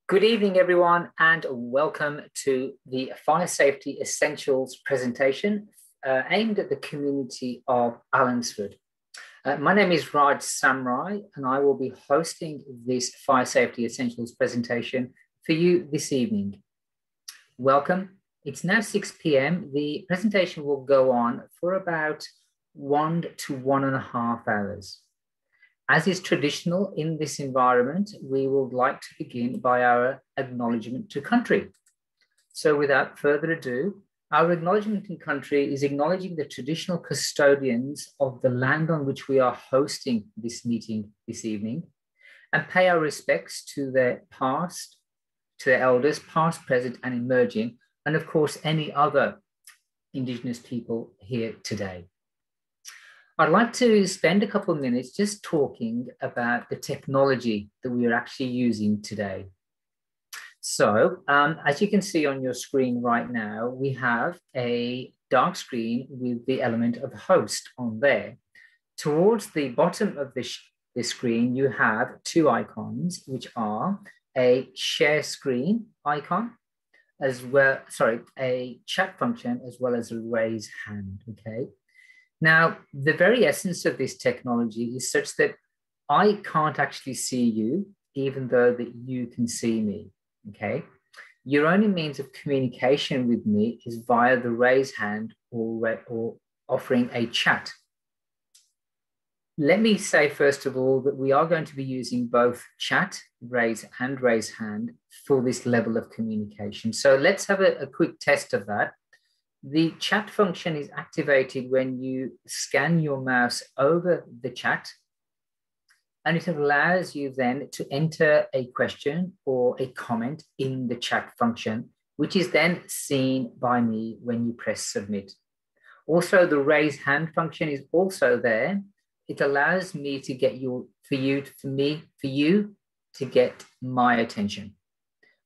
Good evening, everyone, and welcome to the Fire Safety Essentials presentation aimed at the community of Allansford. My name is Raj Samrai, and I will be hosting this Fire Safety Essentials presentation for you this evening. Welcome. It's now 6 p.m. The presentation will go on for about 1 to 1.5 hours. As is traditional in this environment, we would like to begin by our acknowledgement to country. So without further ado, our acknowledgement in country is acknowledging the traditional custodians of the land on which we are hosting this meeting this evening, and pay our respects to their past, to their elders, past, present, and emerging, and of course, any other Indigenous people here today. I'd like to spend a couple of minutes just talking about the technology that we are actually using today. So, as you can see on your screen right now, we have a dark screen with the element of host on there. Towards the bottom of this screen, you have two icons, which are a share screen icon, as well, a chat function, as well as a raise hand, okay? Now, the very essence of this technology is such that I can't actually see you, even though that you can see me, okay? Your only means of communication with me is via the raise hand or offering a chat. Let me say, first of all, that we are going to be using both chat, raise, and raise hand for this level of communication. So let's have a quick test of that. The chat function is activated when you scan your mouse over the chat, and it allows you then to enter a question or a comment in the chat function, which is then seen by me when you press submit. Also, the raise hand function is also there. It allows me to get for you to get my attention.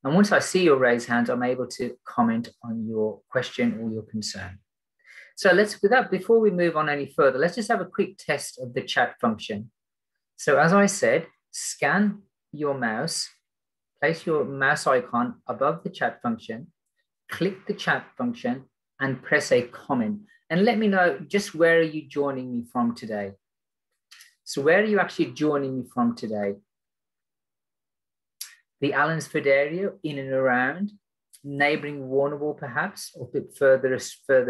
And once I see your raised hands, I'm able to comment on your question or your concern. So before we move on any further, let's just have a quick test of the chat function. So as I said, scan your mouse, place your mouse icon above the chat function, click the chat function, and press a comment. And let me know just where are you joining me from today? So where are you actually joining me from today? The Allensford area, in and around, neighbouring Warrnambool perhaps, or a bit further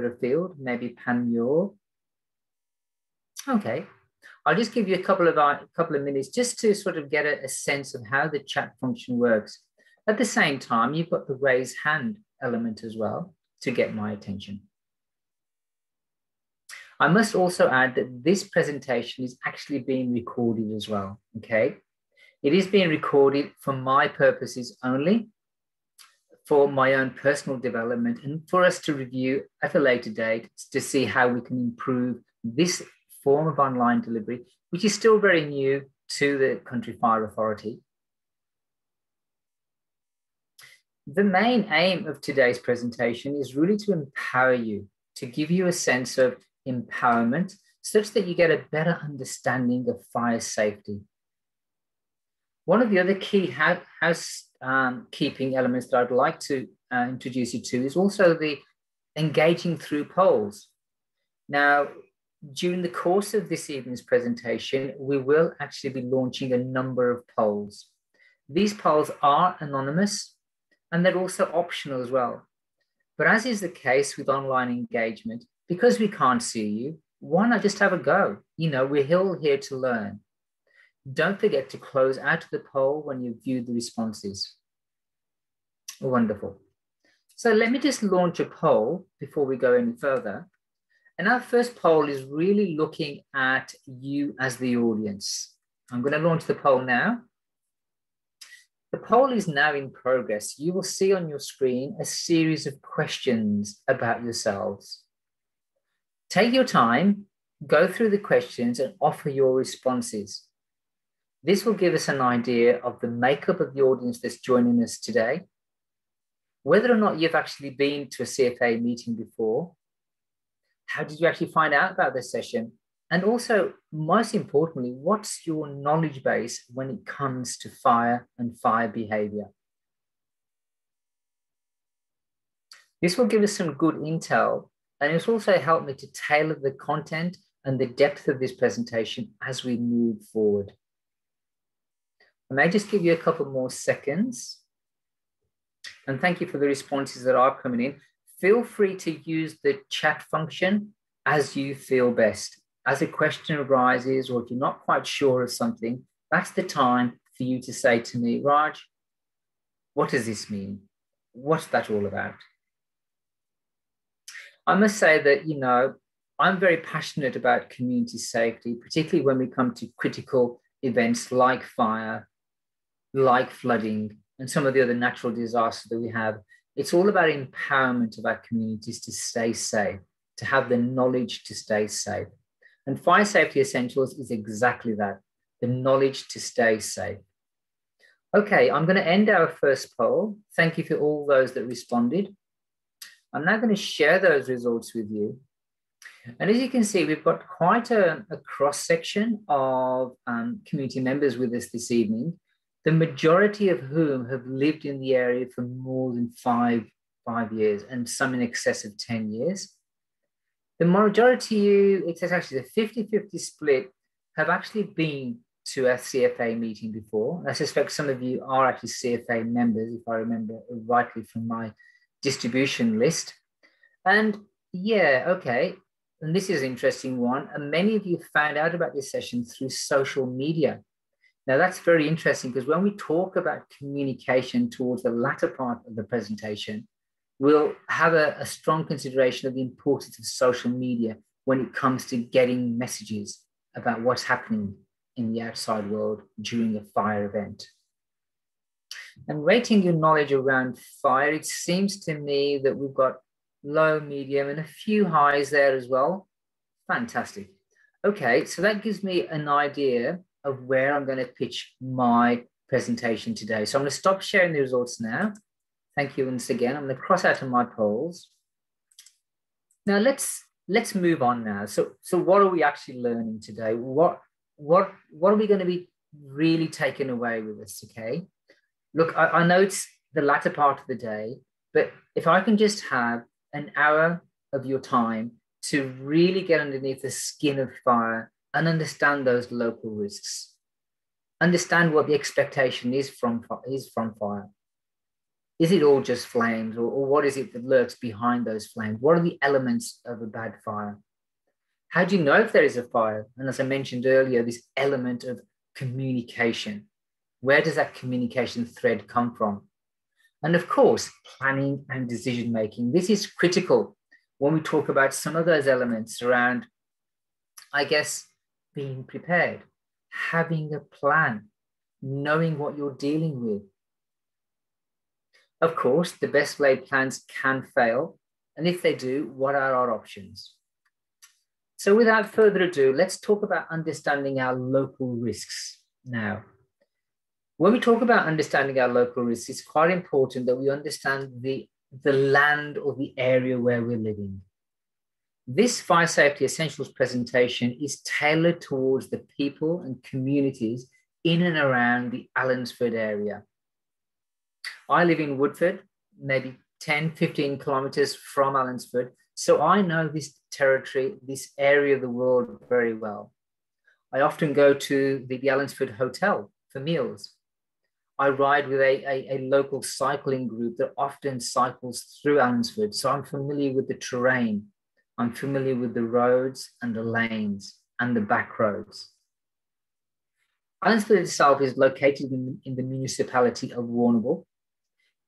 afield, maybe Panmure. Okay, I'll just give you a couple of minutes just to sort of get a sense of how the chat function works. At the same time, you've got the raise hand element as well to get my attention. I must also add that this presentation is actually being recorded as well, okay? It is being recorded for my purposes only, for my own personal development, and for us to review at a later date to see how we can improve this form of online delivery, which is still very new to the Country Fire Authority. The main aim of today's presentation is really to empower you, to give you a sense of empowerment such that you get a better understanding of fire safety. One of the other key housekeeping elements that I'd like to introduce you to is also the engaging through polls. Now, during the course of this evening's presentation, we will actually be launching a number of polls. These polls are anonymous and they're also optional as well. But as is the case with online engagement, because we can't see you, why not just have a go? You know, we're all here to learn. Don't forget to close out the poll when you've viewed the responses. Wonderful. So let me just launch a poll before we go any further. And our first poll is really looking at you as the audience. I'm going to launch the poll now. The poll is now in progress. You will see on your screen a series of questions about yourselves. Take your time, go through the questions and offer your responses. This will give us an idea of the makeup of the audience that's joining us today, whether or not you've actually been to a CFA meeting before, how did you actually find out about this session, and also, most importantly, what's your knowledge base when it comes to fire and fire behaviour? This will give us some good intel, and it's also helped me to tailor the content and the depth of this presentation as we move forward. I may just give you a couple more seconds. And thank you for the responses that are coming in. Feel free to use the chat function as you feel best. As a question arises, or if you're not quite sure of something, that's the time for you to say to me, Raj, what does this mean? What's that all about? I must say that, you know, I'm very passionate about community safety, particularly when we come to critical events like fire, like flooding, and some of the other natural disasters that we have. It's all about empowerment of our communities to stay safe, to have the knowledge to stay safe. And Fire Safety Essentials is exactly that, the knowledge to stay safe. Okay, I'm going to end our first poll. Thank you for all those that responded. I'm now going to share those results with you. And as you can see, we've got quite a cross-section of community members with us this evening, the majority of whom have lived in the area for more than five years, and some in excess of 10 years. The majority, it's actually a 50-50 split, have actually been to a CFA meeting before. And I suspect some of you are actually CFA members, if I remember rightly from my distribution list. And yeah, okay. And this is an interesting one. And many of you found out about this session through social media. Now that's very interesting, because when we talk about communication towards the latter part of the presentation, we'll have a strong consideration of the importance of social media when it comes to getting messages about what's happening in the outside world during a fire event. And rating your knowledge around fire, it seems to me that we've got low, medium, and a few highs there as well. Fantastic. Okay, so that gives me an idea of where I'm going to pitch my presentation today. So I'm going to stop sharing the results now. Thank you once again. I'm going to cross out of my polls. Now let's move on now. So what are we actually learning today? What are we going to be really taking away with us? Okay. Look, I know it's the latter part of the day, but if I can just have an hour of your time to really get underneath the skin of fire and understand those local risks, understand what the expectation is from fire. Is it all just flames, or what is it that lurks behind those flames? What are the elements of a bad fire? How do you know if there is a fire? And as I mentioned earlier, this element of communication. Where does that communication thread come from? And of course, planning and decision-making. This is critical when we talk about some of those elements around, I guess, being prepared, having a plan, knowing what you're dealing with. Of course, the best laid plans can fail. And if they do, what are our options? So without further ado, let's talk about understanding our local risks now. When we talk about understanding our local risks, it's quite important that we understand the land or the area where we're living. This Fire Safety Essentials presentation is tailored towards the people and communities in and around the Allansford area. I live in Woodford, maybe 10, 15 kilometers from Allenswood. So I know this territory, this area of the world very well. I often go to the Allenswood Hotel for meals. I ride with a local cycling group that often cycles through Allenswood. So I'm familiar with the terrain. I'm familiar with the roads and the lanes and the back roads. Allenswood itself is located in the municipality of Warrnambool.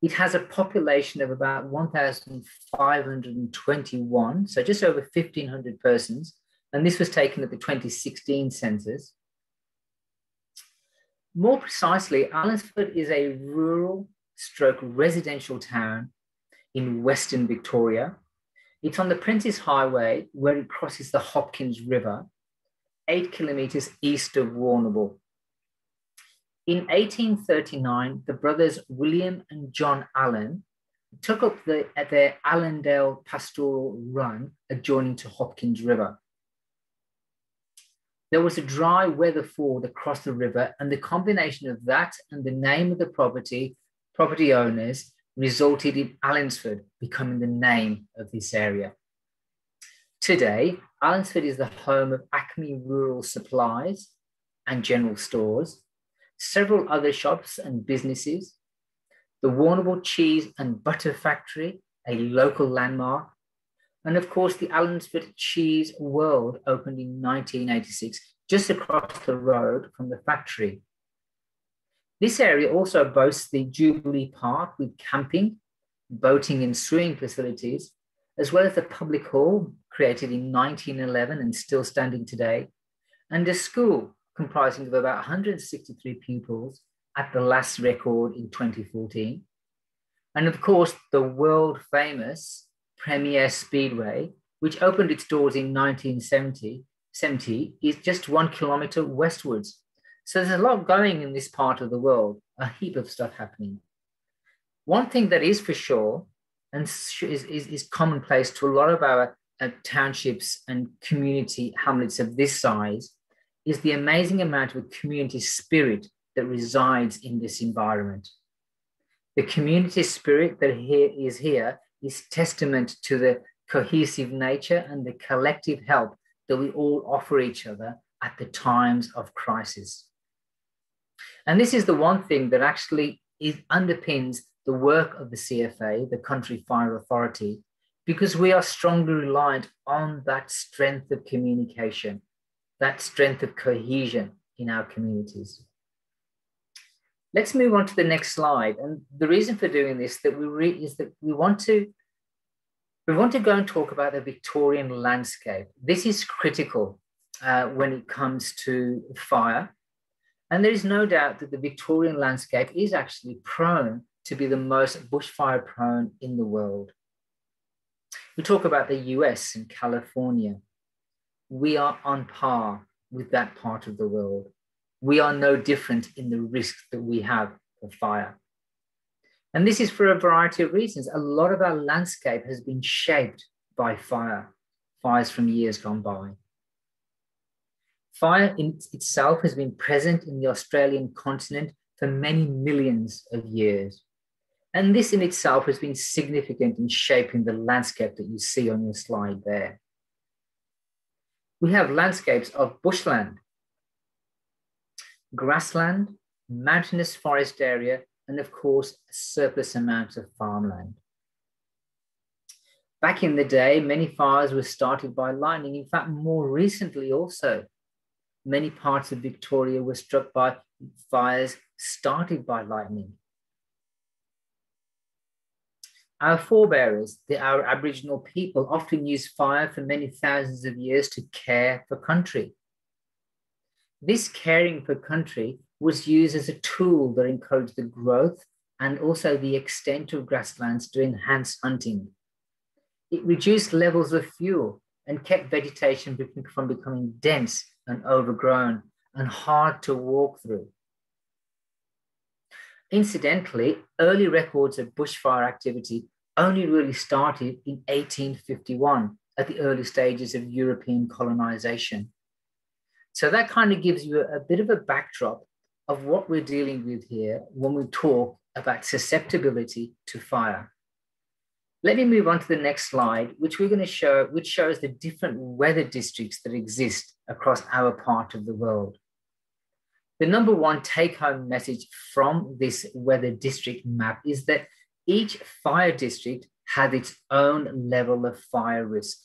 It has a population of about 1,521, so just over 1,500 persons. And this was taken at the 2016 census. More precisely, Allensford is a rural stroke residential town in Western Victoria. It's on the Prentice Highway where it crosses the Hopkins River, 8 kilometers east of Warrnambool. In 1839, the brothers William and John Allen took up their Allendale pastoral run adjoining to Hopkins River. There was a dry weather ford across the river, and the combination of that and the name of the property owners resulted in Allansford becoming the name of this area. Today, Allenswood is the home of Acme Rural Supplies and General Stores, several other shops and businesses, the Warrnambool Cheese and Butter Factory, a local landmark, and of course the Allensford Cheese World opened in 1986, just across the road from the factory. This area also boasts the Jubilee Park with camping, boating and swimming facilities, as well as the public hall created in 1911 and still standing today, and a school comprising of about 163 pupils at the last record in 2014. And of course, the world famous Premier Speedway, which opened its doors in 1970, is just 1 kilometre westwards. So there's a lot going in this part of the world, a heap of stuff happening. One thing that is for sure, and is commonplace to a lot of our townships and community hamlets of this size, is the amazing amount of community spirit that resides in this environment. The community spirit that is here is testament to the cohesive nature and the collective help that we all offer each other at the times of crisis. And this is the one thing that actually underpins the work of the CFA, the Country Fire Authority, because we are strongly reliant on that strength of communication, that strength of cohesion in our communities. Let's move on to the next slide. And the reason for doing this is that we want to go and talk about the Victorian landscape. This is critical when it comes to fire. And there is no doubt that the Victorian landscape is actually prone to be the most bushfire prone in the world. We talk about the US and California. We are on par with that part of the world. We are no different in the risk that we have of fire. And this is for a variety of reasons. A lot of our landscape has been shaped by fires from years gone by. Fire in itself has been present in the Australian continent for many millions of years. And this in itself has been significant in shaping the landscape that you see on your slide there. We have landscapes of bushland, grassland, mountainous forest area, and of course, a surplus amount of farmland. Back in the day, many fires were started by lightning. In fact, more recently also, many parts of Victoria were struck by fires started by lightning. Our forebearers, our Aboriginal people, often used fire for many thousands of years to care for country. This caring for country was used as a tool that encouraged the growth and also the extent of grasslands to enhance hunting. It reduced levels of fuel and kept vegetation from becoming dense and overgrown and hard to walk through. Incidentally, early records of bushfire activity only really started in 1851 at the early stages of European colonization. So that kind of gives you a bit of a backdrop of what we're dealing with here when we talk about susceptibility to fire. Let me move on to the next slide, which we're going to show, which shows the different weather districts that exist across our part of the world. The number one take-home message from this weather district map is that each fire district has its own level of fire risk.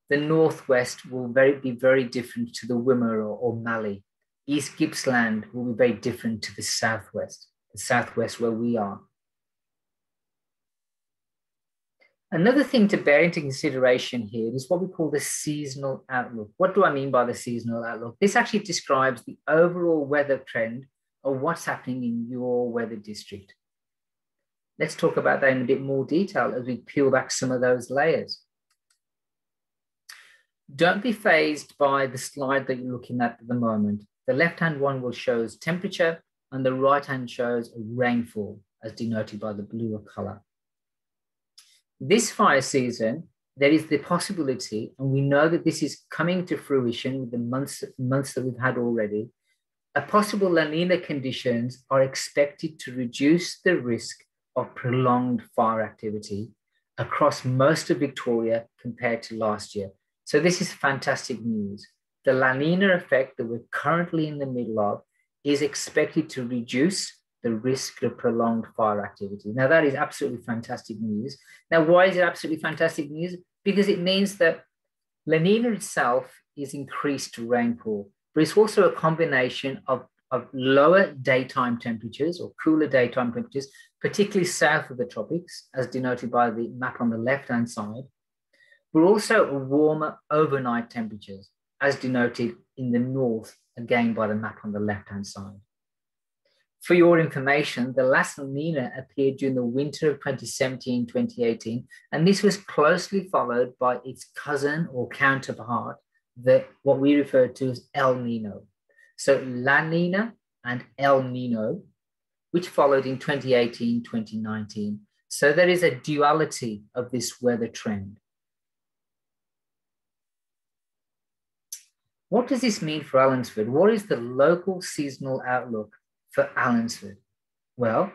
The Northwest will be very different to the Wimmera or Mallee. East Gippsland will be very different to the Southwest where we are. Another thing to bear into consideration here is what we call the seasonal outlook. What do I mean by the seasonal outlook? This actually describes the overall weather trend of what's happening in your weather district. Let's talk about that in a bit more detail as we peel back some of those layers. Don't be fazed by the slide that you're looking at the moment. The left-hand one will show temperature and the right-hand shows rainfall as denoted by the bluer color. This fire season, there is the possibility, and we know that this is coming to fruition with the months that we've had already, a possible La Nina conditions are expected to reduce the risk of prolonged fire activity across most of Victoria compared to last year. So this is fantastic news. The La Nina effect that we're currently in the middle of is expected to reduce the risk of prolonged fire activity. Now, that is absolutely fantastic news. Now, why is it absolutely fantastic news? Because it means that La Nina itself is increased rainfall, but it's also a combination of lower daytime temperatures or cooler daytime temperatures, particularly south of the tropics, as denoted by the map on the left-hand side, but also warmer overnight temperatures, as denoted in the north, again by the map on the left-hand side. For your information, the last La Nina appeared during the winter of 2017-2018, and this was closely followed by its cousin or counterpart, what we refer to as El Nino. So La Nina and El Nino, which followed in 2018-2019. So there is a duality of this weather trend. What does this mean for Allenswood? What is the local seasonal outlook for Allenswood? Well,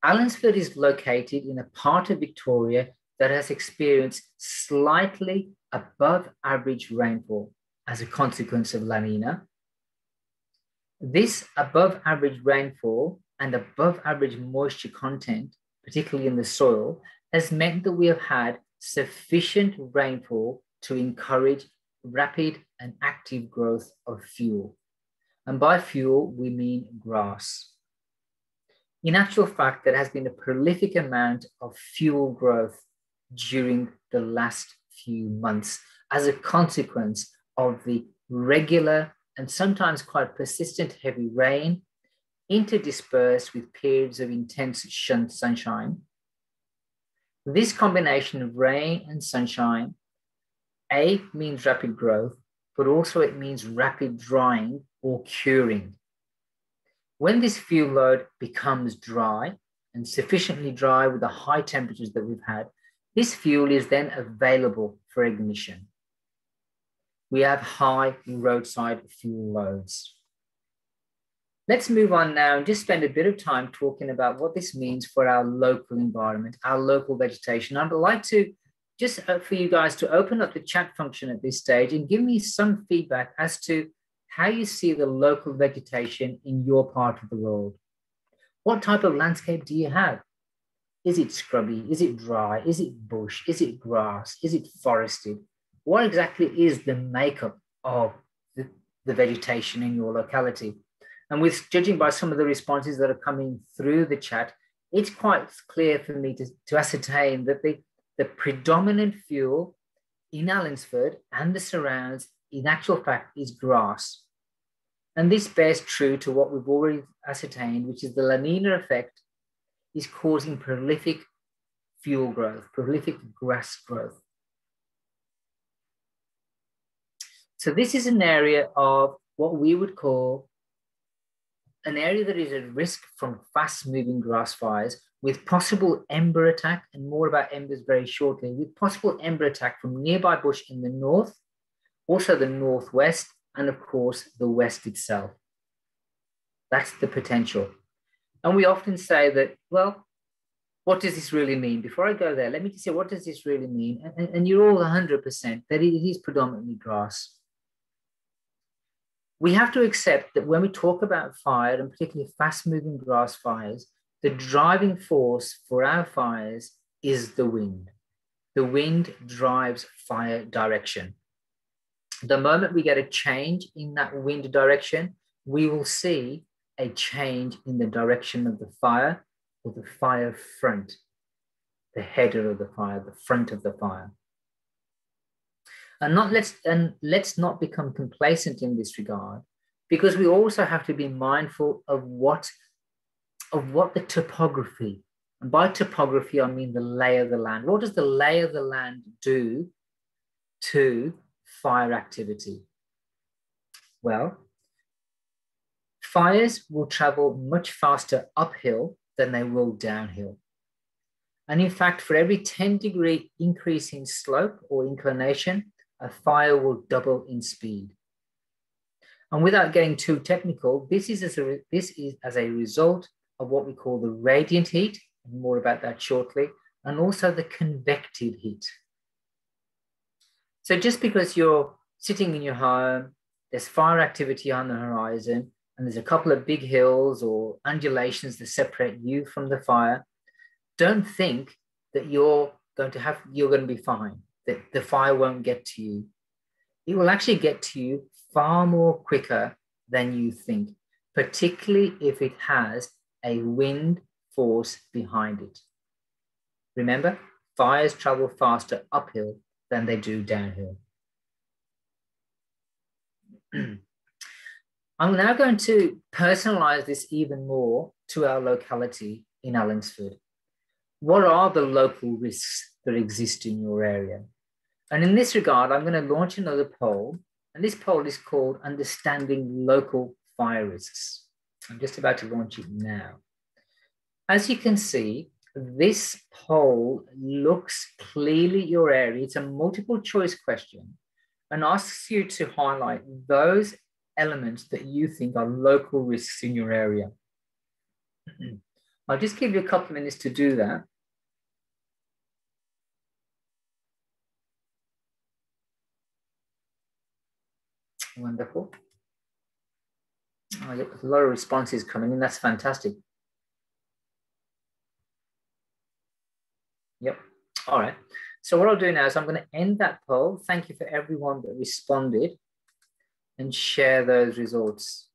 Allenswood is located in a part of Victoria that has experienced slightly above average rainfall as a consequence of La Nina. This above average rainfall and above average moisture content, particularly in the soil, has meant that we have had sufficient rainfall to encourage rapid and active growth of fuel. And by fuel, we mean grass. In actual fact, there has been a prolific amount of fuel growth during the last few months as a consequence of the regular and sometimes quite persistent heavy rain, interdispersed with periods of intense sunshine. This combination of rain and sunshine, A, means rapid growth, but also it means rapid drying or curing. When this fuel load becomes dry and sufficiently dry with the high temperatures that we've had, this fuel is then available for ignition. We have high roadside fuel loads. Let's move on now and just spend a bit of time talking about what this means for our local environment, our local vegetation. I'd like to just for you guys to open up the chat function at this stage and give me some feedback as to how you see the local vegetation in your part of the world. What type of landscape do you have? Is it scrubby? Is it dry? Is it bush? Is it grass? Is it forested? What exactly is the makeup of the vegetation in your locality? And with judging by some of the responses that are coming through the chat, it's quite clear for me to ascertain that the predominant fuel in Allensford and the surrounds, in actual fact, is grass. And this bears true to what we've already ascertained, which is the La Nina effect is causing prolific fuel growth, prolific grass growth. So this is an area of what we would call an area that is at risk from fast-moving grass fires with possible ember attack, and more about embers very shortly, with possible ember attack from nearby bush in the north, also the northwest, and of course, the west itself. That's the potential. And we often say that, well, what does this really mean? Before I go there, let me just say, what does this really mean? And you're all 100% that it is predominantly grass. We have to accept that when we talk about fire, and particularly fast-moving grass fires, the driving force for our fires is the wind. The wind drives fire direction. The moment we get a change in that wind direction, we will see a change in the direction of the fire, or the fire front, the header of the fire, the front of the fire. And let's not become complacent in this regard, because we also have to be mindful of what the topography, and by topography I mean the lay of the land. What does the lay of the land do to fire activity? Well, fires will travel much faster uphill than they will downhill. And in fact, for every 10-degree increase in slope or inclination, a fire will double in speed. And without getting too technical, this is as a result of what we call the radiant heat and more about that shortly, and also the convective heat. So just because you're sitting in your home, there's fire activity on the horizon, and there's a couple of big hills or undulations that separate you from the fire, don't think that you're going to be fine, that the fire won't get to you. It will actually get to you far more quicker than you think, particularly if it has a wind force behind it. Remember, fires travel faster uphill than they do downhill. I'm now going to personalize this even more to our locality in Allenswood. What are the local risks that exist in your area? And in this regard, I'm going to launch another poll, and this poll is called Understanding Local Fire Risks. I'm just about to launch it now. As you can see, this poll looks clearly at your area. It's a multiple choice question and asks you to highlight those elements that you think are local risks in your area. I'll just give you a couple of minutes to do that. Wonderful. I get a lot of responses coming in. That's fantastic. Yep. All right. So what I'll do now is I'm going to end that poll. Thank you for everyone that responded, and share those results.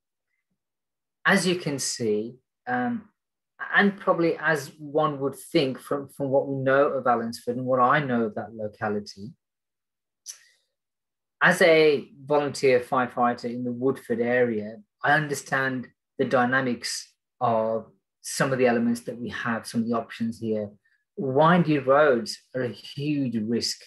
As you can see, and probably as one would think from what we know of Allensford and what I know of that locality, as a volunteer firefighter in the Woodford area, I understand the dynamics of some of the elements that we have, some of the options here. Windy roads are a huge risk,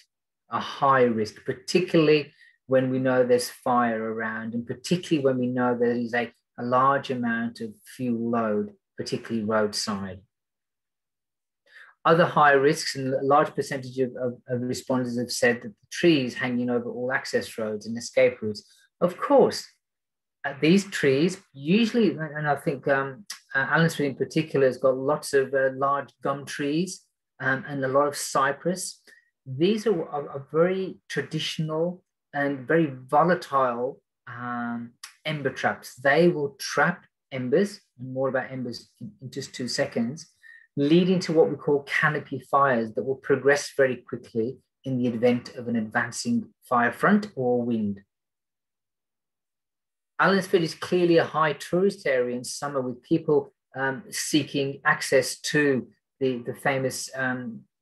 a high risk, particularly when we know there's fire around, and particularly when we know there is a large amount of fuel load, particularly roadside. Other high risks, and a large percentage of respondents have said that the trees hanging over all access roads and escape routes. Of course, these trees usually, and I think Allenswood in particular has got lots of large gum trees and a lot of cypress. These are very traditional and very volatile ember traps. They will trap embers, and more about embers in just 2 seconds, leading to what we call canopy fires that will progress very quickly in the event of an advancing fire front or wind. Allensford is clearly a high tourist area in summer, with people seeking access to the famous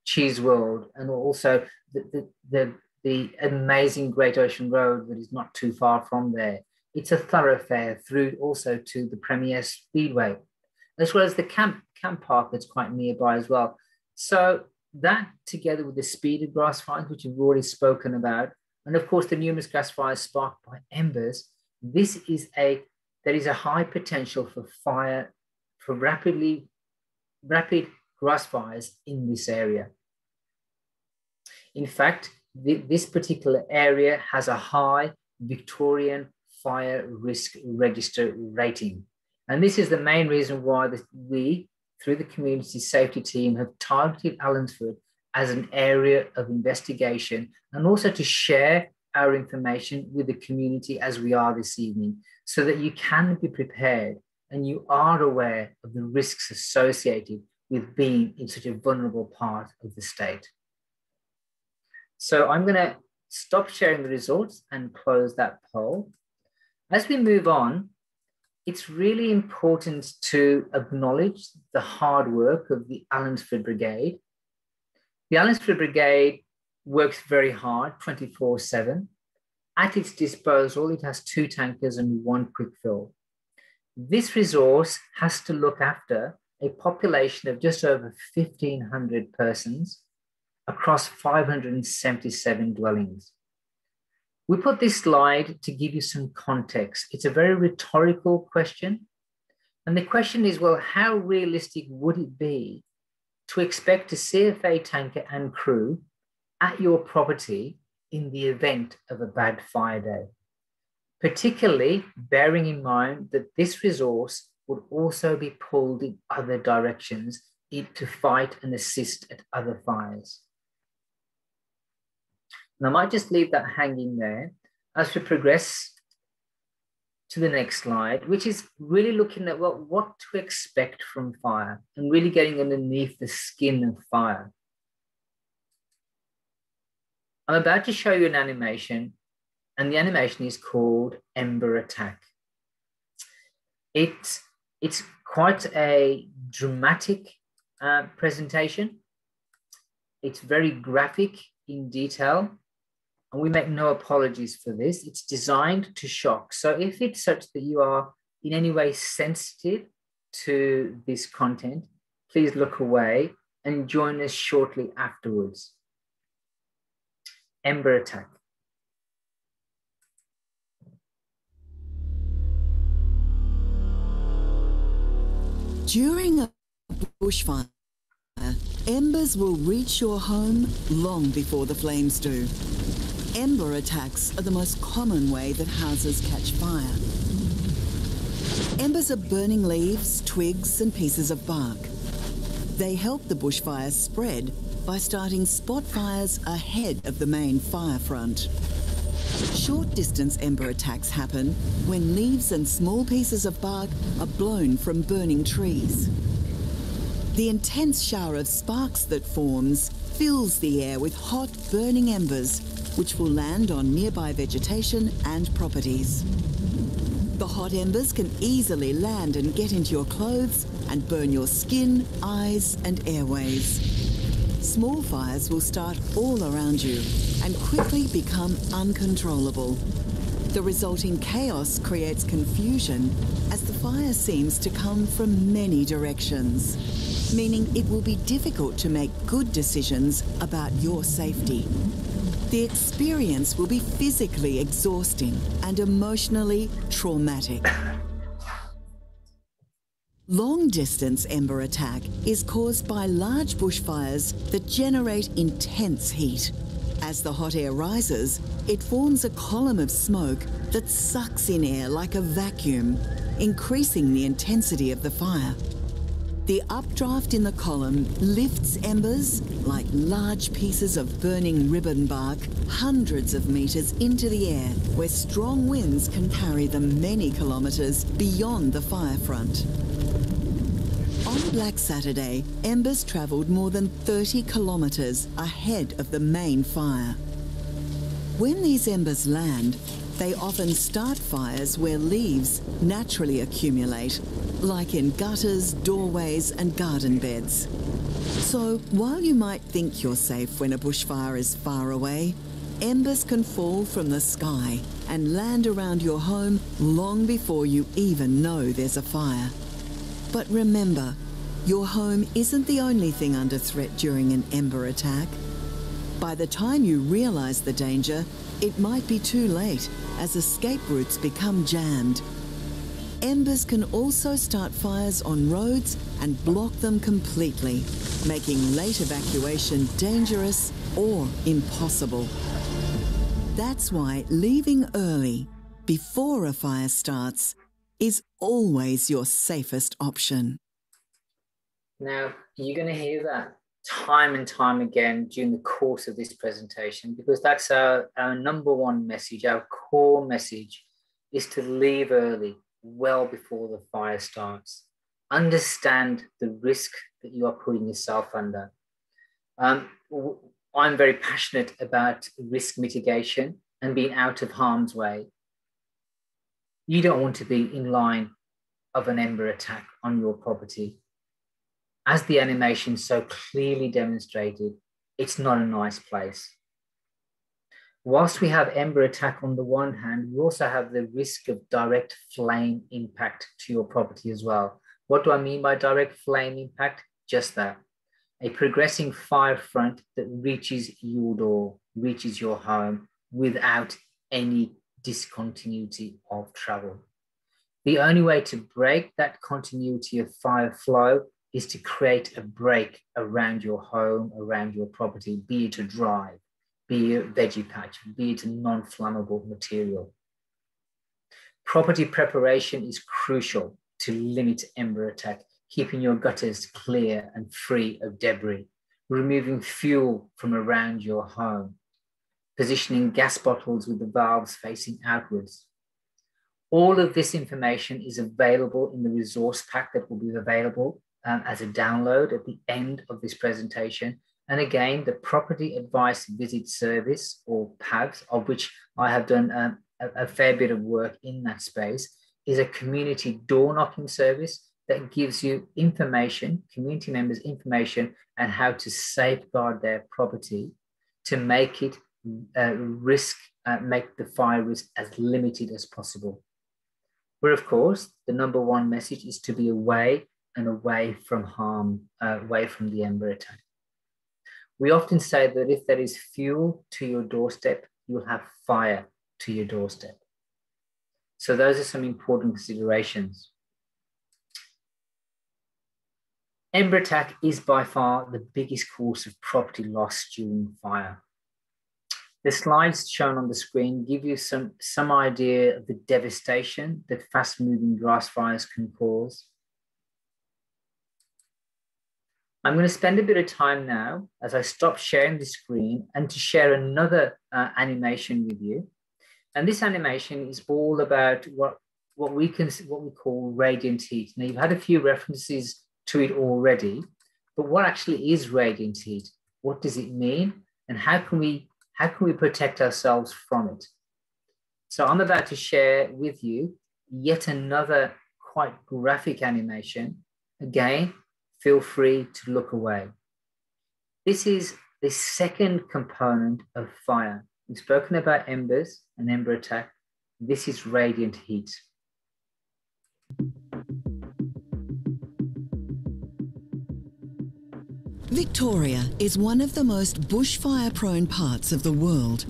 cheese world, and also the amazing Great Ocean Road that is not too far from there. It's a thoroughfare through also to the Premier Speedway, as well as the camp park that's quite nearby as well. So that, together with the speed of grass fires, which we've already spoken about, and of course the numerous grass fires sparked by embers, there is a high potential for rapid grass fires in this area. In fact, this particular area has a high Victorian Fire Risk Register rating. And this is the main reason why we, through the community safety team, have targeted Allenswood as an area of investigation, and also to share our information with the community as we are this evening, so that you can be prepared and you are aware of the risks associated with being in such a vulnerable part of the state. So I'm going to stop sharing the results and close that poll. As we move on, it's really important to acknowledge the hard work of the Allensford Brigade. The Allensford Brigade works very hard, 24/7. At its disposal, it has 2 tankers and 1 quick fill. This resource has to look after a population of just over 1,500 persons across 577 dwellings. We put this slide to give you some context. It's a very rhetorical question. And the question is, well, how realistic would it be to expect a CFA tanker and crew at your property in the event of a bad fire day? Particularly bearing in mind that this resource would also be pulled in other directions it to fight and assist at other fires. And I might just leave that hanging there as we progress to the next slide, which is really looking at what to expect from fire and really getting underneath the skin of fire. I'm about to show you an animation, and the animation is called Ember Attack. It's quite a dramatic presentation. It's very graphic in detail, and we make no apologies for this. It's designed to shock. So if it's such that you are in any way sensitive to this content, please look away and join us shortly afterwards. Ember Attack. During a bushfire, embers will reach your home long before the flames do. Ember attacks are the most common way that houses catch fire. Embers are burning leaves, twigs, and pieces of bark. They help the bushfire spread by starting spot fires ahead of the main fire front. Short-distance ember attacks happen when leaves and small pieces of bark are blown from burning trees. The intense shower of sparks that forms fills the air with hot, burning embers, which will land on nearby vegetation and properties. The hot embers can easily land and get into your clothes and burn your skin, eyes, and airways. Small fires will start all around you and quickly become uncontrollable. The resulting chaos creates confusion as the fire seems to come from many directions, meaning it will be difficult to make good decisions about your safety. The experience will be physically exhausting and emotionally traumatic. Long-distance ember attack is caused by large bushfires that generate intense heat. As the hot air rises, it forms a column of smoke that sucks in air like a vacuum, increasing the intensity of the fire. The updraft in the column lifts embers, like large pieces of burning ribbon bark, hundreds of meters into the air, where strong winds can carry them many kilometers beyond the fire front. On Black Saturday, embers travelled more than 30 kilometres ahead of the main fire. When these embers land, they often start fires where leaves naturally accumulate, like in gutters, doorways and garden beds. So while you might think you're safe when a bushfire is far away, embers can fall from the sky and land around your home long before you even know there's a fire. But remember, your home isn't the only thing under threat during an ember attack. By the time you realise the danger, it might be too late as escape routes become jammed. Embers can also start fires on roads and block them completely, making late evacuation dangerous or impossible. That's why leaving early, before a fire starts, is always your safest option. Now, you're going to hear that time and time again during the course of this presentation, because that's our number one message, our core message is to leave early, well before the fire starts. Understand the risk that you are putting yourself under. I'm very passionate about risk mitigation and being out of harm's way. You don't want to be in line of an ember attack on your property. As the animation so clearly demonstrated, it's not a nice place. Whilst we have ember attack on the one hand, we also have the risk of direct flame impact to your property as well. What do I mean by direct flame impact? Just that. A progressing fire front that reaches your door, reaches your home without any discontinuity of travel. The only way to break that continuity of fire flow is to create a break around your home, around your property, be it a drive, be it a veggie patch, be it a non-flammable material. Property preparation is crucial to limit ember attack. keeping your gutters clear and free of debris, removing fuel from around your home, positioning gas bottles with the valves facing outwards. All of this information is available in the resource pack that will be available as a download at the end of this presentation. And again, the Property Advice Visit Service, or PAVS, of which I have done a fair bit of work in that space, is a community door knocking service that gives you information, community members information, and how to safeguard their property to make it make the fire risk as limited as possible. Where, of course, the number one message is to be away and away from harm, away from the Ember Attack. We often say that if there is fuel to your doorstep, you will have fire to your doorstep. So those are some important considerations. Ember Attack is by far the biggest cause of property loss during fire. The slides shown on the screen give you some idea of the devastation that fast-moving grass fires can cause. I'm going to spend a bit of time now as I stop sharing the screen and to share another animation with you. And this animation is all about what we call radiant heat. Now, you've had a few references to it already, but what actually is radiant heat? What does it mean? And how can we protect ourselves from it? So I'm about to share with you yet another quite graphic animation. Again, feel free to look away. This is the second component of fire. We've spoken about embers and Ember Attack. This is radiant heat. Victoria is one of the most bushfire-prone parts of the world.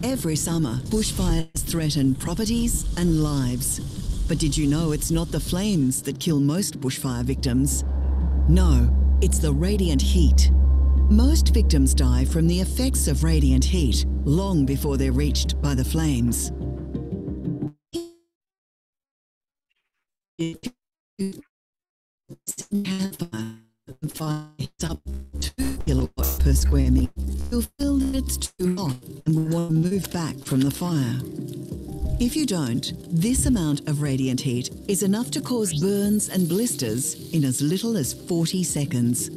Every summer, bushfires threaten properties and lives. But did you know it's not the flames that kill most bushfire victims? No, it's the radiant heat. Most victims die from the effects of radiant heat long before they're reached by the flames. Fire up 2 kilowatts per square metre, you'll feel that it's too hot and will want to move back from the fire. If you don't, this amount of radiant heat is enough to cause burns and blisters in as little as 40 seconds.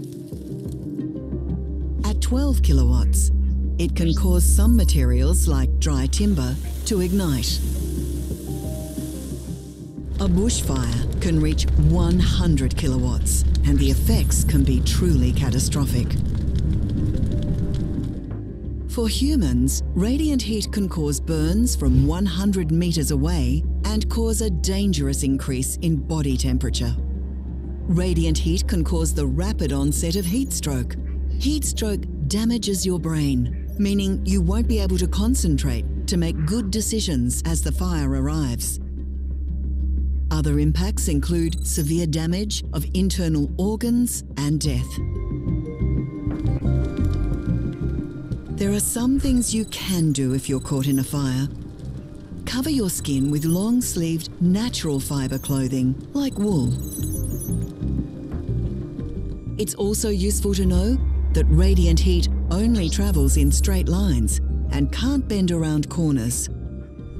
At 12 kilowatts, it can cause some materials like dry timber to ignite. A bushfire can reach 100 kilowatts, and the effects can be truly catastrophic. For humans, radiant heat can cause burns from 100 meters away and cause a dangerous increase in body temperature. Radiant heat can cause the rapid onset of heat stroke. Heat stroke damages your brain, meaning you won't be able to concentrate to make good decisions as the fire arrives. Other impacts include severe damage of internal organs and death. There are some things you can do if you're caught in a fire. Cover your skin with long-sleeved natural fibre clothing, like wool. It's also useful to know that radiant heat only travels in straight lines and can't bend around corners.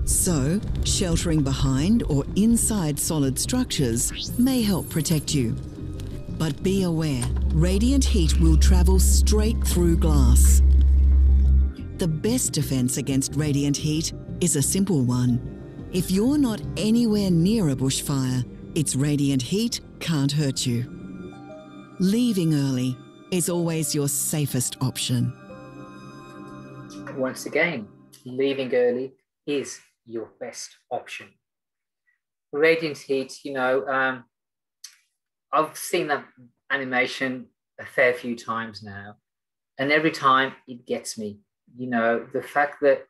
So, sheltering behind or inside solid structures may help protect you. But be aware, radiant heat will travel straight through glass. The best defense against radiant heat is a simple one. If you're not anywhere near a bushfire, its radiant heat can't hurt you. Leaving early is always your safest option. Once again, leaving early is your best option. Radiant heat, I've seen that animation a fair few times now, and every time it gets me. The fact that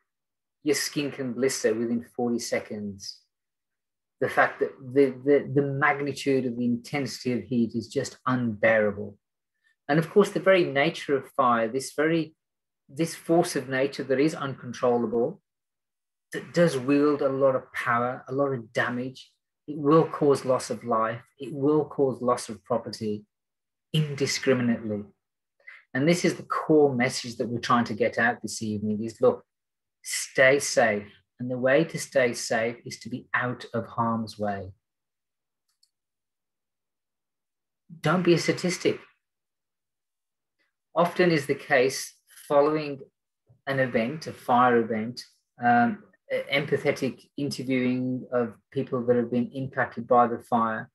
your skin can blister within 40 seconds, the fact that the magnitude of the intensity of heat is just unbearable. And of course, the very nature of fire, this force of nature that is uncontrollable, that does wield a lot of power, a lot of damage, It will cause loss of life. It will cause loss of property indiscriminately. And this is the core message that we're trying to get out this evening is, look, stay safe. And the way to stay safe is to be out of harm's way. Don't be a statistic. Often is the case following an event, a fire event, empathetic interviewing of people that have been impacted by the fire.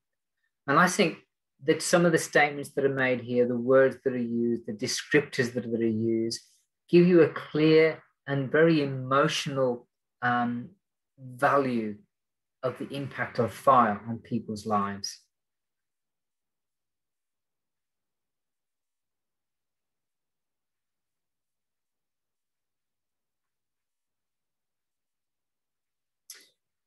And I think that some of the statements that are made here, the words that are used, the descriptors that are used, give you a clear and very emotional value of the impact of fire on people's lives.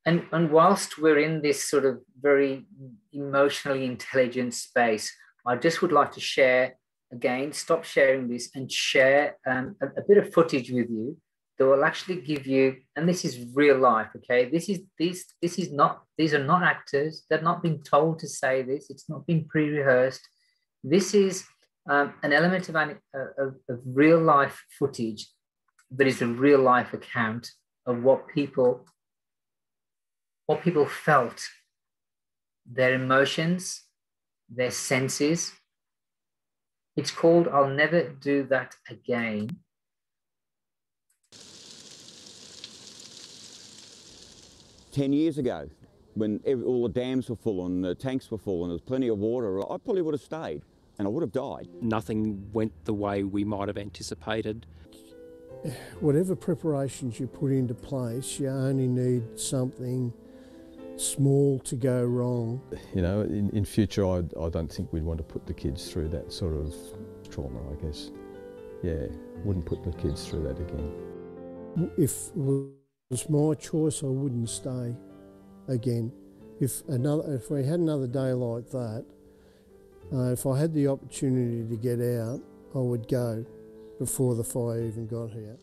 And whilst we're in this sort of very emotionally intelligent space, I just would like to share, again, stop sharing this and share a bit of footage with you that will actually give you, and this is real life, okay? These are not actors. They're not being told to say this. It's not been pre-rehearsed. This is an element of real life footage that is a real life account of what people felt, their emotions, their senses. It's called I'll Never Do That Again. 10 years ago, when all the dams were full and the tanks were full and there was plenty of water, I probably would have stayed and I would have died. Nothing went the way we might have anticipated. Whatever preparations you put into place, you only need something small to go wrong. You know, in future, I don't think we'd want to put the kids through that sort of trauma, I guess. Yeah, wouldn't put the kids through that again. If it was my choice, I wouldn't stay again. If we had another day like that, if I had the opportunity to get out, I would go before the fire even got here.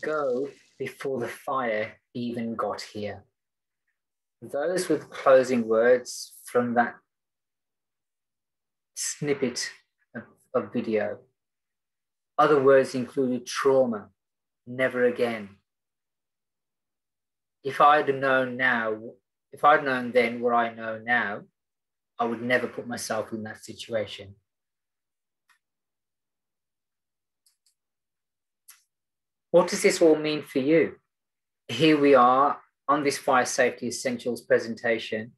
Go before the fire even got here. Those were the closing words from that snippet of video. Other words included trauma, never again. If I'd known then what I know now, I would never put myself in that situation. What does this all mean for you? Here we are on this Fire Safety Essentials presentation,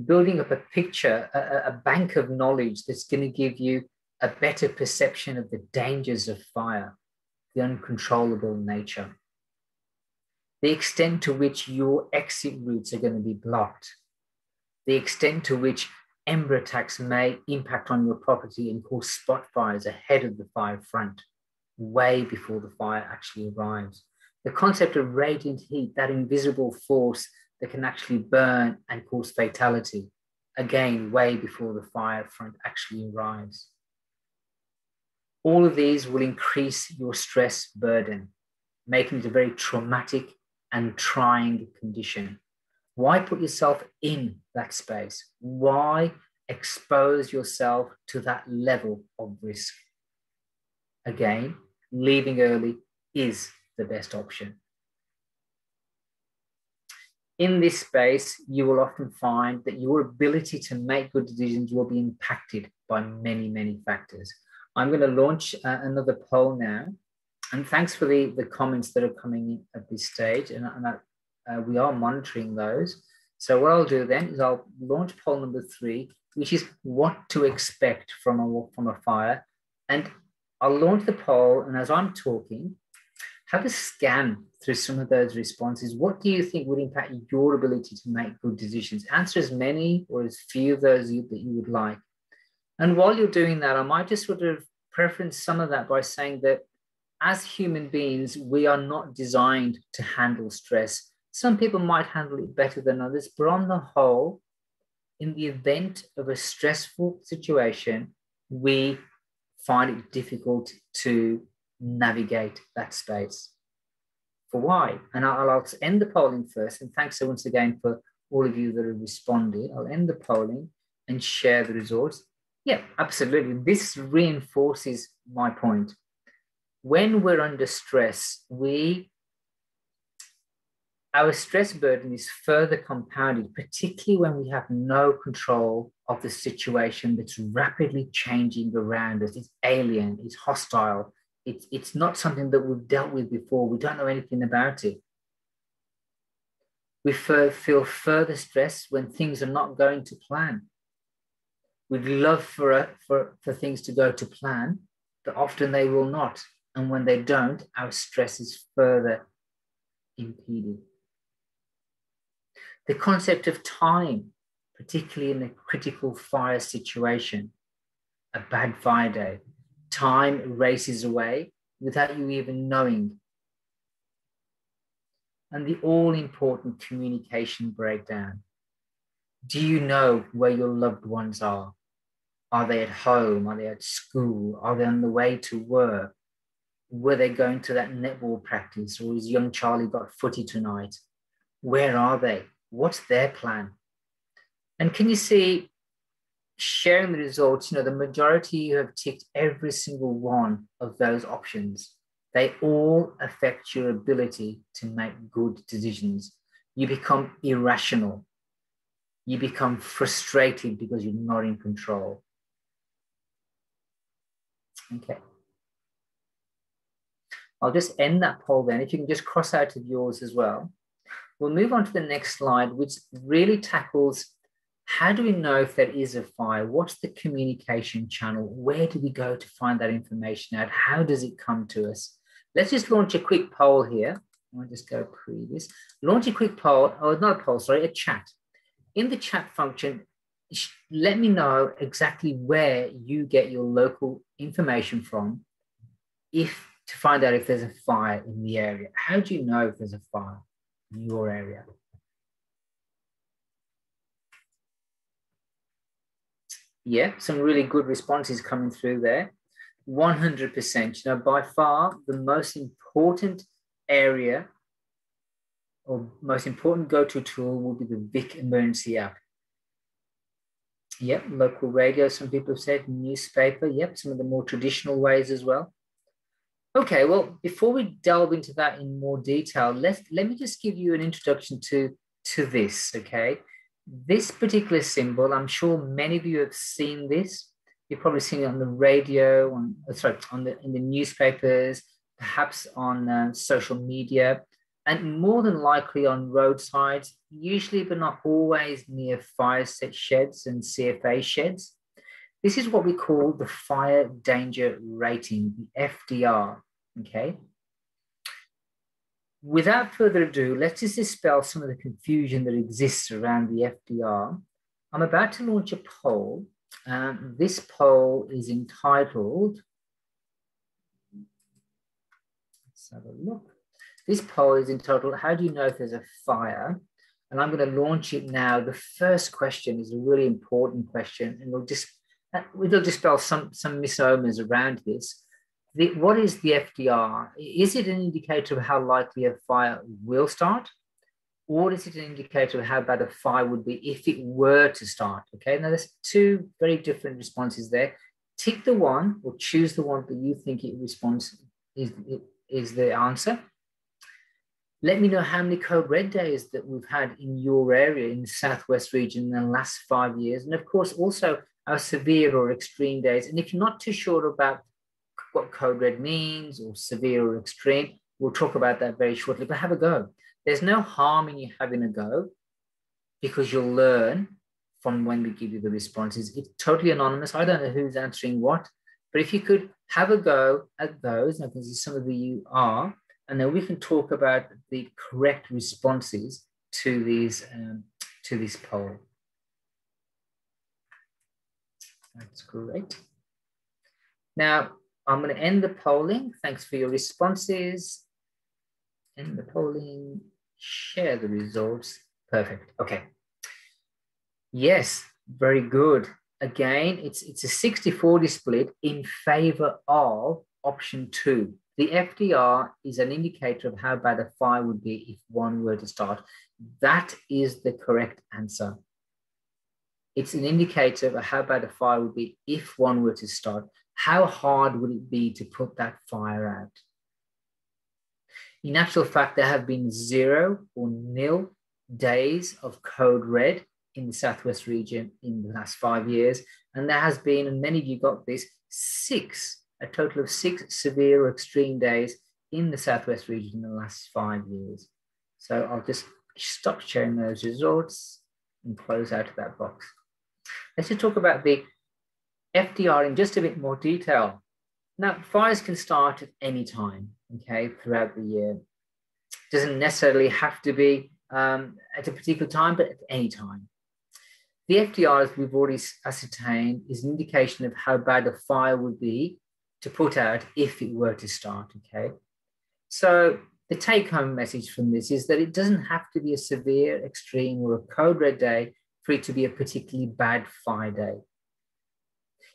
building up a picture, a bank of knowledge that's going to give you a better perception of the dangers of fire, the uncontrollable nature, the extent to which your exit routes are going to be blocked, the extent to which ember attacks may impact on your property and cause spot fires ahead of the fire front, way before the fire actually arrives. The concept of radiant heat, that invisible force that can actually burn and cause fatality, again, way before the fire front actually arrives. All of these will increase your stress burden, making it a very traumatic and trying condition. Why put yourself in that space? Why expose yourself to that level of risk? Again, leaving early is the best option. In this space, you will often find that your ability to make good decisions will be impacted by many, many factors. I'm going to launch another poll now. And thanks for the comments that are coming in at this stage. And we are monitoring those. So what I'll do then is I'll launch poll number 3, which is what to expect from a fire. And I'll launch the poll. And as I'm talking, have a scan through some of those responses. What do you think would impact your ability to make good decisions? Answer as many or as few of those that you would like. And while you're doing that, I might just sort of preference some of that by saying that as human beings, we are not designed to handle stress. Some people might handle it better than others, but on the whole, in the event of a stressful situation, we find it difficult to navigate that space. for why. And I'll end the polling first. And thanks so once again for all of you that have responded. I'll end the polling and share the results. Yeah, absolutely. This reinforces my point. When we're under stress, our stress burden is further compounded, particularly when we have no control of the situation that's rapidly changing around us. It's alien, it's hostile, it's not something that we've dealt with before. We don't know anything about it. We feel further stress when things are not going to plan. We'd love for things to go to plan, but often they will not. And when they don't, our stress is further impeded. The concept of time, particularly in a critical fire situation, a bad fire day, time races away without you even knowing. And the all-important communication breakdown. Do you know where your loved ones are? Are they at home? Are they at school? Are they on the way to work? Were they going to that netball practice? Or is young Charlie got footy tonight? Where are they? What's their plan? And can you see, sharing the results, the majority you have ticked every single one of those options. They all affect your ability to make good decisions. You become irrational. You become frustrated because you're not in control. Okay. I'll just end that poll then. If you can just cross out of yours as well. We'll move on to the next slide, which really tackles how do we know if there is a fire? What's the communication channel? Where do we go to find that information out? How does it come to us? Let's just launch a quick poll here. I'll just go previous. Launch a quick poll, or not a poll, sorry, a chat. In the chat function, let me know exactly where you get your local information from to find out if there's a fire in the area. How do you know if there's a fire in your area? Yeah, some really good responses coming through there. 100%. By far, the most important area or most important go-to tool will be the Vic Emergency App. Yep, local radio, some people have said, newspaper, yep, some of the more traditional ways as well. Okay, well, before we delve into that in more detail, let me just give you an introduction to this, okay? This particular symbol, I'm sure many of you have seen this. You've probably seen it on the radio, in the newspapers, perhaps on social media, and more than likely on roadsides, usually but not always near fire sheds and CFA sheds. This is what we call the fire danger rating, the FDR, okay? Without further ado, let's just dispel some of the confusion that exists around the FDR. I'm about to launch a poll. This poll is entitled, let's have a look. This poll is entitled, how do you know if there's a fire? And I'm going to launch it now. The first question is a really important question, and we'll dispel some misnomers around this. What is the FDR? Is it an indicator of how likely a fire will start? Or is it an indicator of how bad a fire would be if it were to start? Okay, now there's two very different responses there. Tick the one or choose the one that you think it responds is the answer. Let me know how many Code Red days that we've had in your area, in the Southwest region in the last 5 years. And of course, also our severe or extreme days. And if you're not too sure about what Code Red means or severe or extreme, we'll talk about that very shortly, but have a go. There's no harm in you having a go because you'll learn from when we give you the responses. It's totally anonymous. I don't know who's answering what, but if you could have a go at those, and I can see some of you are, and then we can talk about the correct responses to this poll. That's great. Now, I'm going to end the polling. Thanks for your responses. End the polling, share the results. Perfect. Okay. Yes, very good. Again, it's a 60-40 split in favor of option 2. The FDR is an indicator of how bad a fire would be if one were to start. That is the correct answer. It's an indicator of how bad a fire would be if one were to start. How hard would it be to put that fire out? In actual fact, there have been 0 or nil days of code red in the Southwest region in the last 5 years. And there has been, and many of you got this, a total of 6 severe or extreme days in the Southwest region in the last 5 years. So I'll just stop sharing those results and close out of that box. Let's just talk about the FDR in just a bit more detail. Now, fires can start at any time, okay, throughout the year. Doesn't necessarily have to be at a particular time, but at any time. The FDR, as we've already ascertained, is an indication of how bad a fire would be to put out if it were to start, okay? So the take-home message from this is that it doesn't have to be a severe, extreme, or a code red day for it to be a particularly bad fire day.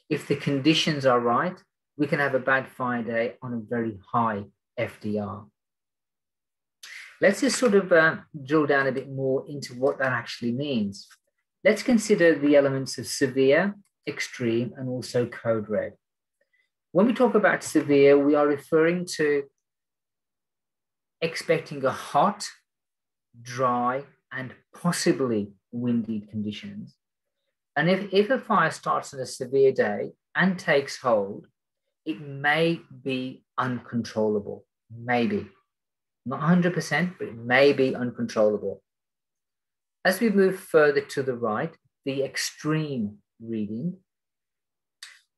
If the conditions are right, we can have a bad fire day on a very high FDR. Let's just sort of drill down a bit more into what that actually means. Let's consider the elements of severe, extreme, and also code red. When we talk about severe, we are referring to expecting a hot, dry, and possibly windy conditions. And if a fire starts on a severe day and takes hold, it may be uncontrollable, maybe. Not 100%, but it may be uncontrollable. As we move further to the right, the extreme reading.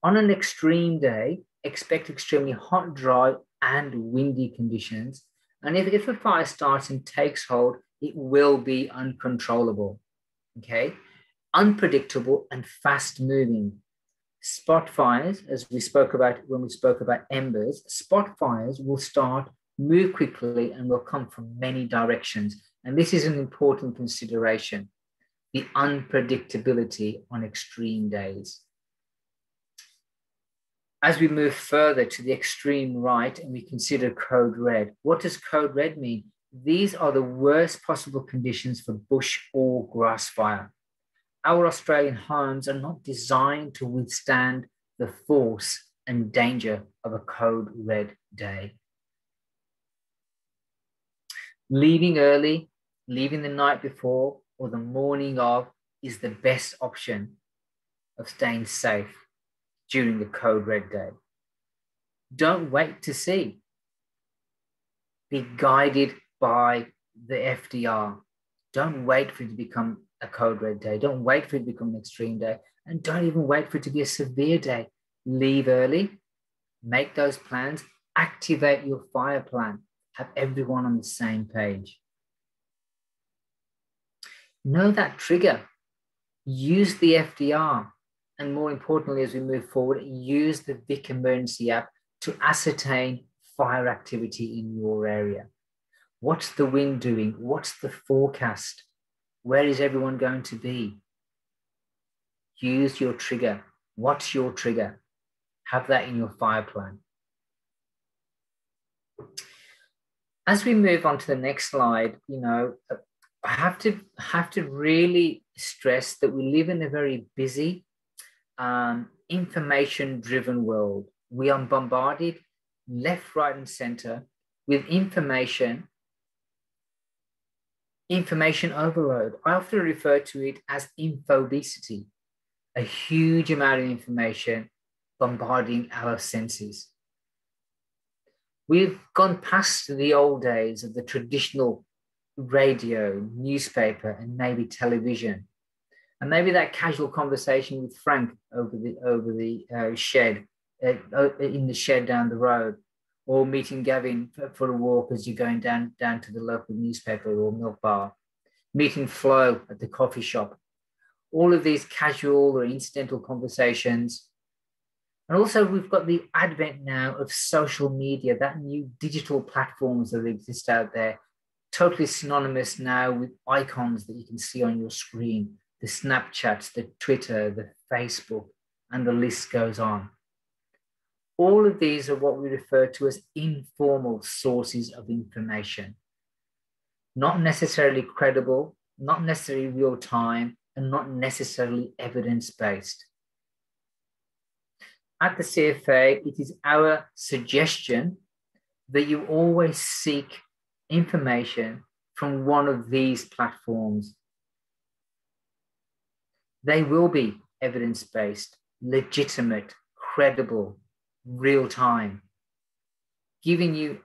On an extreme day, expect extremely hot, dry, and windy conditions. And if a fire starts and takes hold, it will be uncontrollable, okay? Unpredictable and fast moving. Spot fires, as we spoke about when we spoke about embers, spot fires will start, move quickly, and will come from many directions. And this is an important consideration, the unpredictability on extreme days. As we move further to the extreme right and we consider code red, what does code red mean? These are the worst possible conditions for bush or grass fire. Our Australian homes are not designed to withstand the force and danger of a code red day. Leaving early, leaving the night before, or the morning of is the best option of staying safe during the code red day. Don't wait to see. Be guided by the FDR. Don't wait for it to become a code red day. Don't wait for it to become an extreme day. And don't even wait for it to be a severe day. Leave early, make those plans, activate your fire plan, have everyone on the same page. Know that trigger. Use the FDR. And more importantly, as we move forward, use the Vic Emergency App to ascertain fire activity in your area. What's the wind doing? What's the forecast? Where is everyone going to be? Use your trigger. What's your trigger? Have that in your fire plan. As we move on to the next slide, I have to really stress that we live in a very busy, information-driven world. We are bombarded left, right, and center with information overload. I often refer to it as infobesity, a huge amount of information bombarding our senses. We've gone past the old days of the traditional radio, newspaper, and maybe television. And maybe that casual conversation with Frank over the shed, in the shed down the road, or meeting Gavin for a walk as you're going down to the local newspaper or milk bar, meeting Flo at the coffee shop. All of these casual or incidental conversations. And also we've got the advent now of social media, that new digital platforms that exist out there, totally synonymous now with icons that you can see on your screen, the Snapchats, the Twitter, the Facebook, and the list goes on. All of these are what we refer to as informal sources of information, not necessarily credible, not necessarily real time, and not necessarily evidence-based. At the CFA, it is our suggestion that you always seek information from one of these platforms. They will be evidence-based, legitimate, credible, real-time, giving you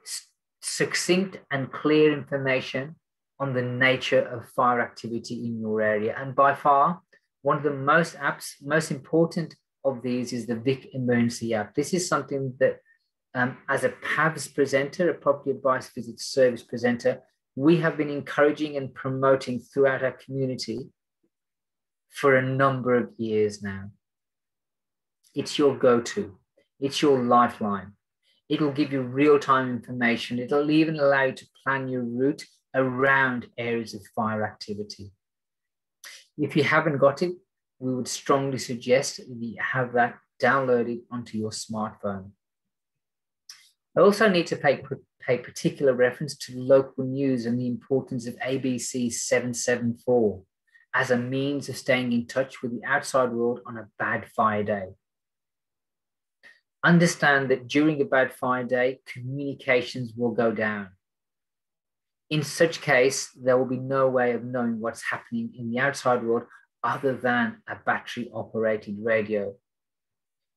succinct and clear information on the nature of fire activity in your area. And by far, one of the most important of these is the Vic Emergency App. This is something that as a PAVS presenter, a Property Advice Visit Service presenter, we have been encouraging and promoting throughout our community for a number of years now. It's your go-to. It's your lifeline. It'll give you real-time information. It'll even allow you to plan your route around areas of fire activity. If you haven't got it, we would strongly suggest that you have that downloaded onto your smartphone. I also need to pay particular reference to local news and the importance of ABC 774 as a means of staying in touch with the outside world on a bad fire day. Understand that during a bad fire day, communications will go down. In such case, there will be no way of knowing what's happening in the outside world other than a battery-operated radio.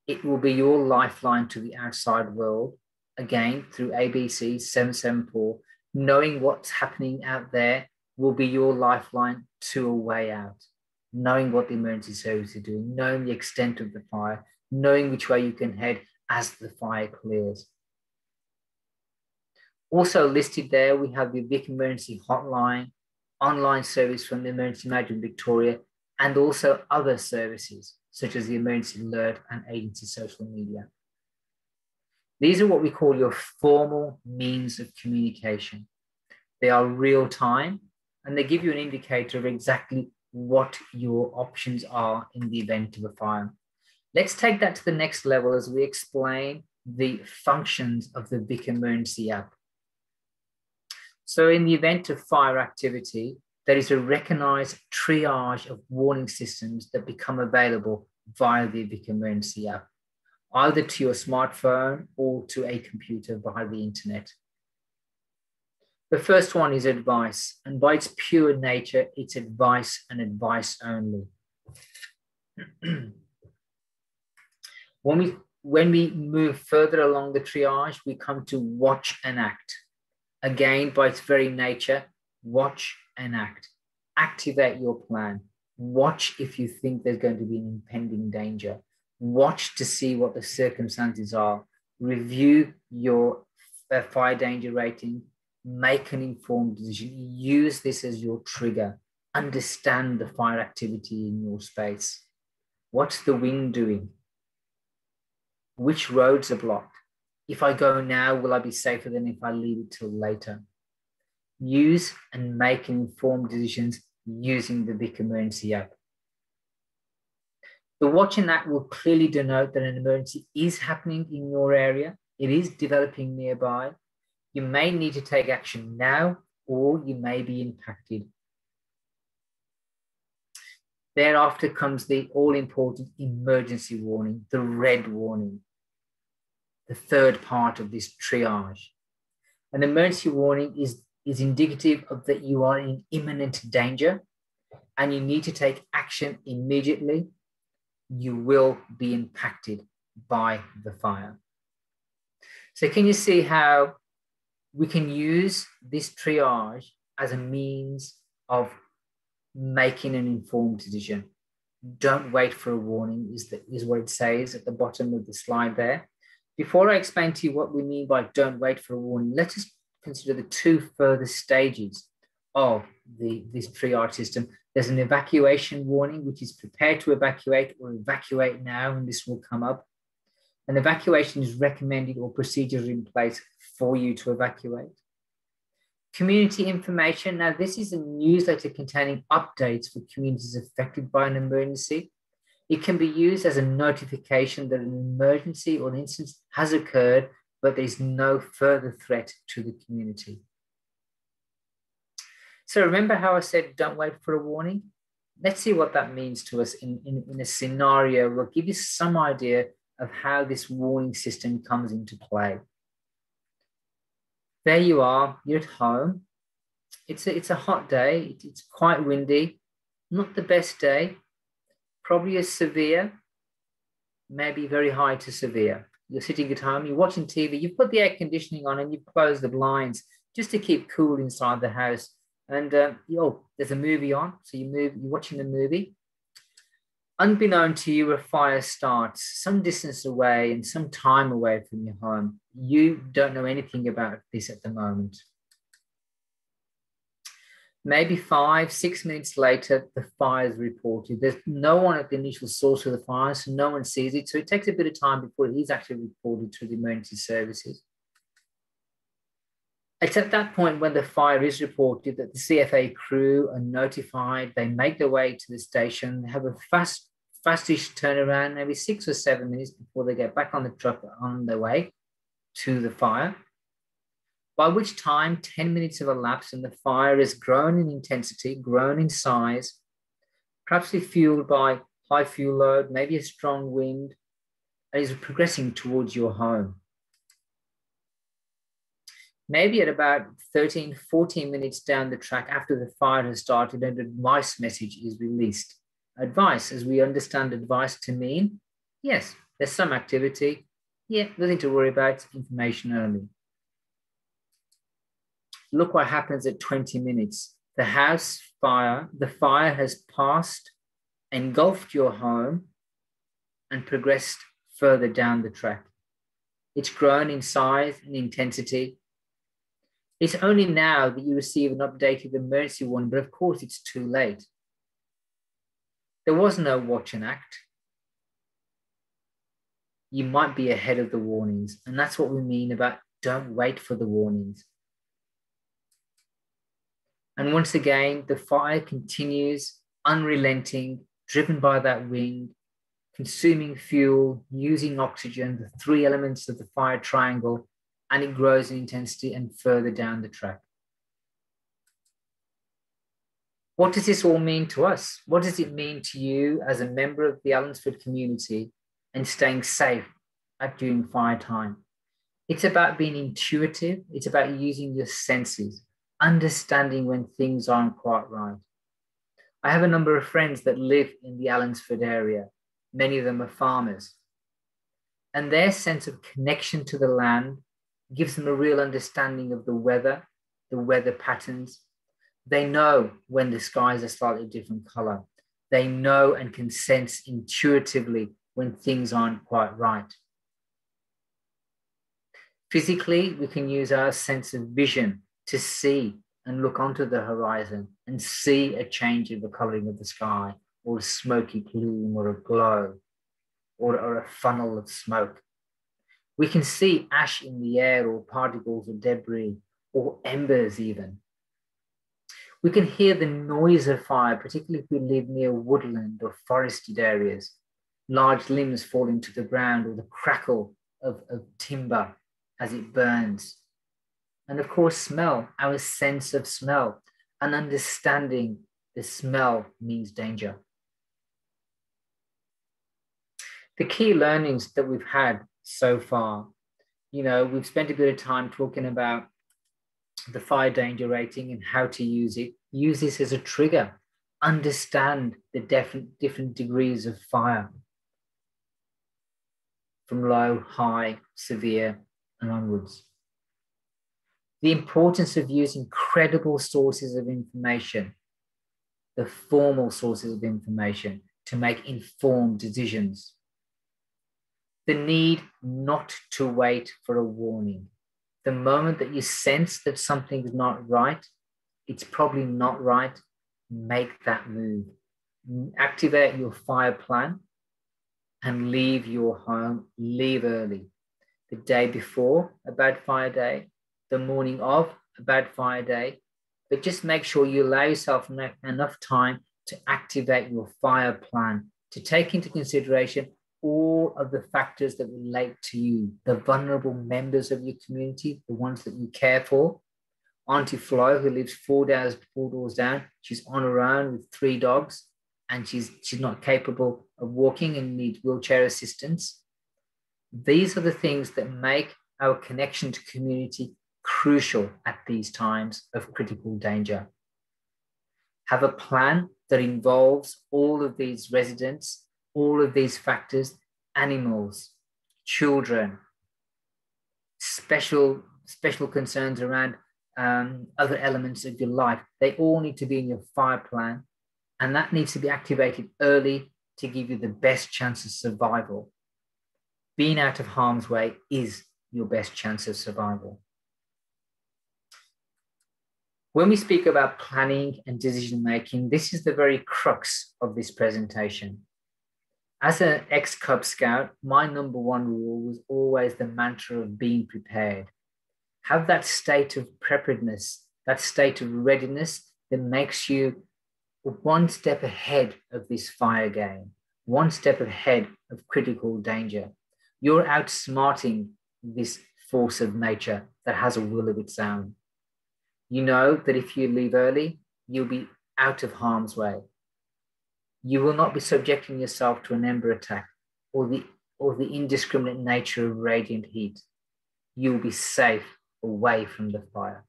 It will be your lifeline to the outside world, again, through ABC 774. Knowing what's happening out there will be your lifeline to a way out. Knowing what the emergency service is doing, knowing the extent of the fire, knowing which way you can head as the fire clears. Also listed there, we have the Vic Emergency Hotline, online service from the Emergency Management Victoria, and also other services, such as the Emergency Alert and Agency Social Media. These are what we call your formal means of communication. They are real time, and they give you an indicator of exactly what your options are in the event of a fire. Let's take that to the next level as we explain the functions of the Vic Emergency App. So in the event of fire activity, there is a recognized triage of warning systems that become available via the Vic Emergency App, either to your smartphone or to a computer via the internet. The first one is advice, and by its pure nature, it's advice and advice only. When we move further along the triage, we come to watch and act. Again, by its very nature, watch and act. Activate your plan. Watch if you think there's going to be an impending danger. Watch to see what the circumstances are. Review your fire danger rating. Make an informed decision. Use this as your trigger. Understand the fire activity in your space. What's the wind doing? Which roads are blocked? If I go now, will I be safer than if I leave it till later? Use and make informed decisions using the Vic Emergency App. The watch and act will clearly denote that an emergency is happening in your area. It is developing nearby. You may need to take action now, or you may be impacted. Thereafter comes the all-important emergency warning, the red warning, the third part of this triage. An emergency warning is indicative of that you are in imminent danger and you need to take action immediately. You will be impacted by the fire. So can you see how we can use this triage as a means of making an informed decision? Don't wait for a warning is what it says at the bottom of the slide there. Before I explain to you what we mean by don't wait for a warning, let us consider the two further stages of this triage system. There's an evacuation warning, which is prepare to evacuate or evacuate now, and this will come up. An evacuation is recommended or procedures in place for you to evacuate. Community information. Now, this is a newsletter containing updates for communities affected by an emergency. It can be used as a notification that an emergency or an incident has occurred, but there's no further threat to the community. So remember how I said, don't wait for a warning? Let's see what that means to us in a scenario. We'll give you some idea of how this warning system comes into play. There you are, you're at home. It's a hot day. It's quite windy, not the best day. Probably a severe, maybe very high to severe. You're sitting at home, you're watching TV, you've put the air conditioning on and you've closed the blinds just to keep cool inside the house. And there's a movie on, so you're watching the movie. Unbeknown to you, a fire starts some distance away and some time away from your home. You don't know anything about this at the moment. Maybe 5-6 minutes later, the fire is reported. There's no one at the initial source of the fire, so no one sees it. So it takes a bit of time before it is actually reported to the emergency services. It's at that point when the fire is reported that the CFA crew are notified. They make their way to the station. They have a fastish turnaround, maybe 6 or 7 minutes before they get back on the truck on their way to the fire. By which time 10 minutes have elapsed and the fire has grown in intensity, grown in size, perhaps fueled by high fuel load, maybe a strong wind, and is progressing towards your home. Maybe at about 13-14 minutes down the track after the fire has started, an advice message is released. Advice, as we understand advice to mean, yes, there's some activity. Yeah, nothing to worry about, information only. Look what happens at 20 minutes. The fire has passed, engulfed your home, and progressed further down the track. It's grown in size and intensity. It's only now that you receive an updated emergency warning, but of course it's too late. There was no watch and act. You might be ahead of the warnings, and that's what we mean about don't wait for the warnings. And once again, the fire continues, unrelenting, driven by that wind, consuming fuel, using oxygen, the 3 elements of the fire triangle, and it grows in intensity and further down the track. What does this all mean to us? What does it mean to you as a member of the Allenswood community and staying safe during fire time? It's about being intuitive. It's about using your senses, understanding when things aren't quite right. I have a number of friends that live in the Allansford area. Many of them are farmers. And their sense of connection to the land gives them a real understanding of the weather patterns. They know when the skies are slightly different color. They know and can sense intuitively when things aren't quite right. Physically, we can use our sense of vision to see and look onto the horizon and see a change in the coloring of the sky, or a smoky plume, or a glow, or a funnel of smoke. We can see ash in the air, or particles of debris, or embers even. We can hear the noise of fire, particularly if we live near woodland or forested areas, large limbs falling to the ground, or the crackle of timber as it burns. And of course, smell, our sense of smell, and understanding the smell means danger. The key learnings that we've had so far, we've spent a bit of time talking about the fire danger rating and how to use it. Use this as a trigger. Understand the different degrees of fire, from low, high, severe, and onwards. The importance of using credible sources of information, the formal sources of information, to make informed decisions. The need not to wait for a warning. The moment that you sense that something's not right, it's probably not right, make that move. Activate your fire plan and leave your home, leave early. The day before a bad fire day, the morning of a bad fire day, but just make sure you allow yourself enough time to activate your fire plan to take into consideration all of the factors that relate to you, the vulnerable members of your community, the ones that you care for. Auntie Flo, who lives four doors down, she's on her own with 3 dogs, and she's not capable of walking and needs wheelchair assistance. These are the things that make our connection to community crucial at these times of critical danger. Have a plan that involves all of these residents, all of these factors, animals, children, special concerns around other elements of your life. They all need to be in your fire plan, and that needs to be activated early to give you the best chance of survival. Being out of harm's way is your best chance of survival. When we speak about planning and decision making, this is the very crux of this presentation. As an ex-Cub Scout, my number one rule was always the mantra of being prepared. Have that state of preparedness, that state of readiness that makes you one step ahead of this fire game, one step ahead of critical danger. You're outsmarting this force of nature that has a will of its own. You know that if you leave early, you'll be out of harm's way. You will not be subjecting yourself to an ember attack or the indiscriminate nature of radiant heat. You will be safe away from the fire.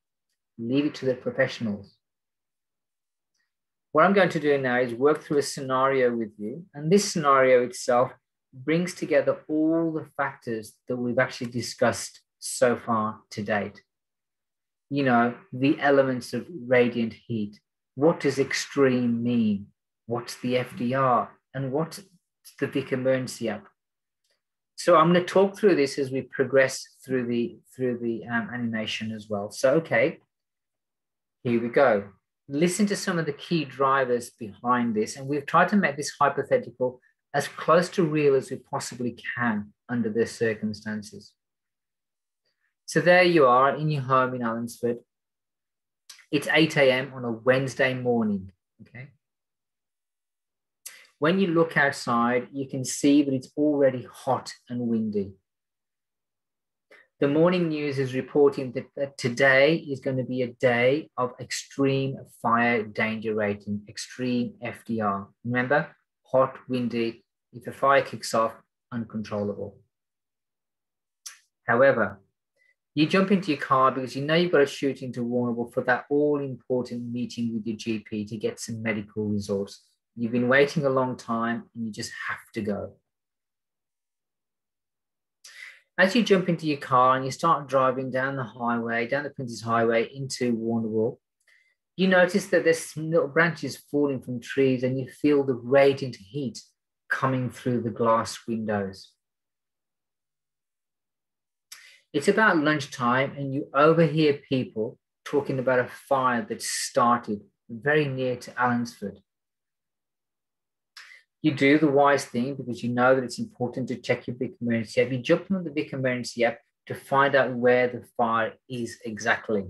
Leave it to the professionals. What I'm going to do now is work through a scenario with you, and this scenario itself brings together all the factors that we've actually discussed so far to date. You know, the elements of radiant heat. What does extreme mean? What's the FDR? And what's the Vic Emergency App? So I'm going to talk through this as we progress through the animation as well. So, okay, here we go. Listen to some of the key drivers behind this, and we've tried to make this hypothetical as close to real as we possibly can under the circumstances. So there you are in your home in Allansford. It's 8 a.m. on a Wednesday morning, okay? When you look outside, you can see that it's already hot and windy. The morning news is reporting that today is going to be a day of extreme fire danger rating, extreme FDR. Remember, hot, windy, if a fire kicks off, uncontrollable. However, you jump into your car because you know you've got to shoot into Warrnambool for that all-important meeting with your GP to get some medical resource. You've been waiting a long time and you just have to go. As you jump into your car and you start driving down the highway, down the Prince's Highway into Warrnambool, you notice that there's some little branches falling from trees and you feel the radiant heat coming through the glass windows. It's about lunchtime and you overhear people talking about a fire that started very near to Allansford. You do the wise thing because you know that it's important to check your Vic Emergency App. You jump on the Vic Emergency App to find out where the fire is exactly.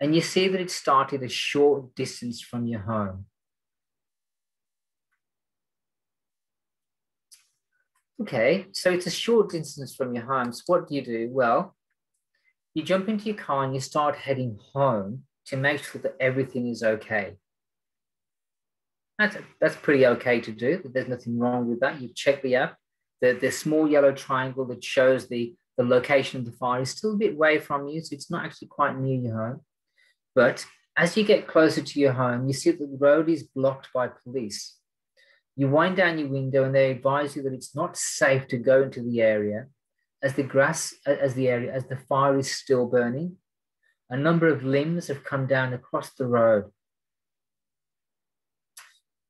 And you see that it started a short distance from your home. Okay, so it's a short distance from your home. So what do? Well, you jump into your car and you start heading home to make sure that everything is okay. That's pretty okay to do. There's nothing wrong with that. You check the app. The small yellow triangle that shows the location of the fire is still a bit away from you, so it's not actually quite near your home. But as you get closer to your home, you see that the road is blocked by police. You wind down your window and they advise you that it's not safe to go into the area as the fire is still burning. A number of limbs have come down across the road.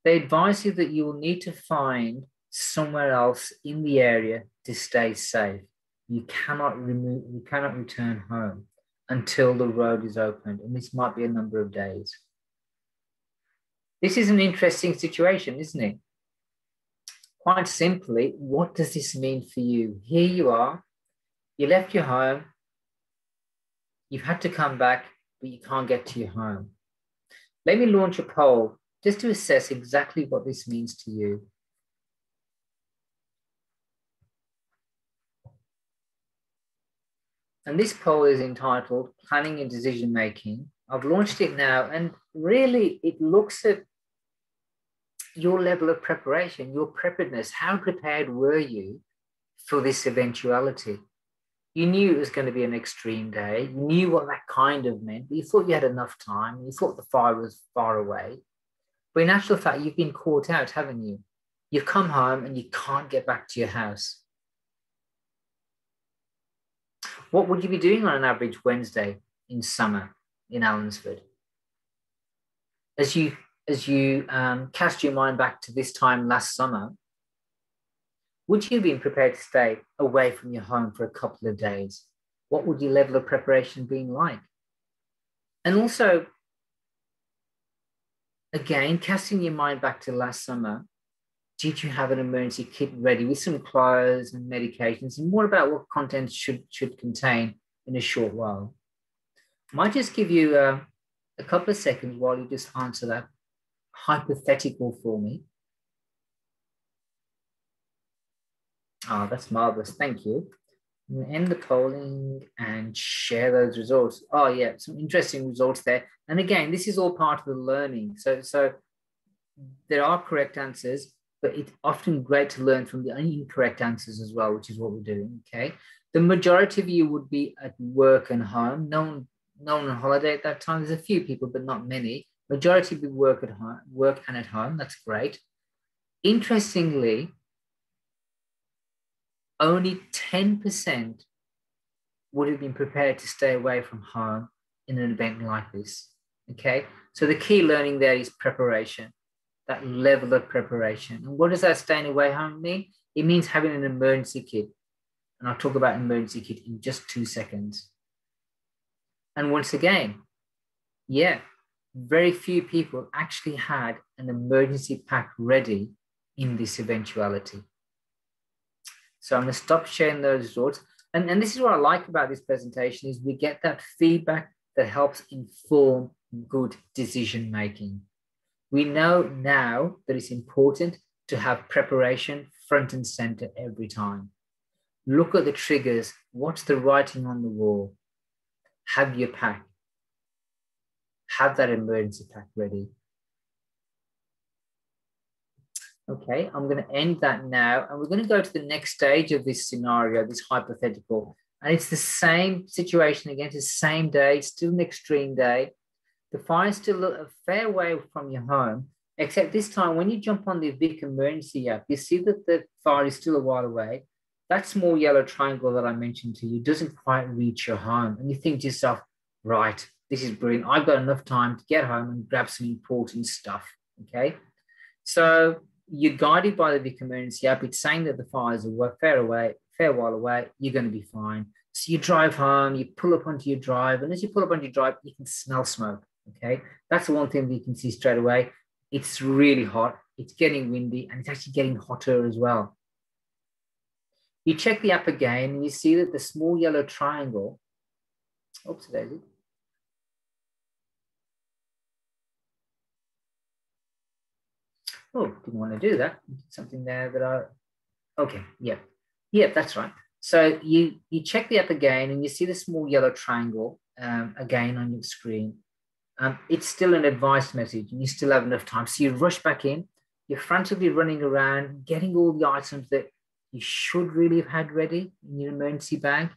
They advise you that you will need to find somewhere else in the area to stay safe. You cannot return home until the road is opened, and this might be a number of days. This is an interesting situation, isn't it? Quite simply, what does this mean for you? Here you are, you left your home, you've had to come back, but you can't get to your home. Let me launch a poll just to assess exactly what this means to you. And this poll is entitled Planning and Decision Making. I've launched it now, and really it looks at your level of preparation, your preparedness. How prepared were you for this eventuality? You knew it was going to be an extreme day. You knew what that kind of meant, but you thought you had enough time. You thought the fire was far away. But in actual fact, you've been caught out, haven't you? You've come home and you can't get back to your house. What would you be doing on an average Wednesday in summer in Allenswood? As you cast your mind back to this time last summer, would you have been prepared to stay away from your home for a couple of days? What would your level of preparation been like? And also, again, casting your mind back to last summer, did you have an emergency kit ready with some clothes and medications, and more about what content should contain in a short while? I might just give you a couple of seconds while you just answer that hypothetical for me. Oh, that's marvelous. Thank you. I'm going to end the polling and share those results. Oh, yeah, some interesting results there. And again, this is all part of the learning. So there are correct answers, but it's often great to learn from the incorrect answers as well, which is what we're doing, okay? The majority of you would be at work and home. No one on holiday at that time. There's a few people, but not many. Majority would work at home, work and at home. That's great. Interestingly, only 10% would have been prepared to stay away from home in an event like this, okay? So the key learning there is preparation, that level of preparation. And what does that staying away home mean? It means having an emergency kit. And I'll talk about emergency kit in just 2 seconds. And once again, yeah, very few people actually had an emergency pack ready in this eventuality. So I'm going to stop sharing those results. And this is what I like about this presentation is we get that feedback that helps inform good decision making. We know now that it's important to have preparation front and center every time. Look at the triggers. What's the writing on the wall? Have your pack. Have that emergency pack ready. Okay, I'm going to end that now, and we're going to go to the next stage of this scenario, this hypothetical. And it's the same situation again, it's the same day, it's still an extreme day. The fire is still a fair way from your home, except this time when you jump on the Vic Emergency App, you see that the fire is still a while away. That small yellow triangle that I mentioned to you doesn't quite reach your home. And you think to yourself, right, this is brilliant. I've got enough time to get home and grab some important stuff, okay? So you're guided by the Vic Emergency App. It's saying that the fires are fair while away, you're going to be fine. So you drive home, you pull up onto your drive, and as you pull up onto your drive, you can smell smoke, okay? That's the one thing that you can see straight away. It's really hot, it's getting windy, and it's actually getting hotter as well. You check the app again, and you see that the small yellow triangle, oops, there's it. Oh, didn't want to do that. Something there that okay, yeah, that's right. So you check the app again and you see the small yellow triangle again on your screen. It's still an advice message and you still have enough time. So you rush back in, you're frantically running around, getting all the items that you should really have had ready in your emergency bag.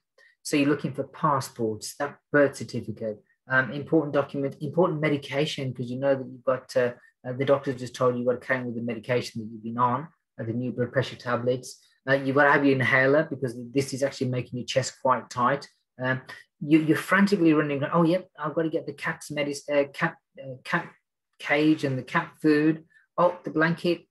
So you're looking for passports, that birth certificate, important document, important medication, because you know that you've got the doctor just told you you've got to carry with the medication that you've been on, the new blood pressure tablets. You've got to have your inhaler because this is actually making your chest quite tight. You're frantically running. Oh, yep, I've got to get the cat's cat cage and the cat food. Oh, the blanket,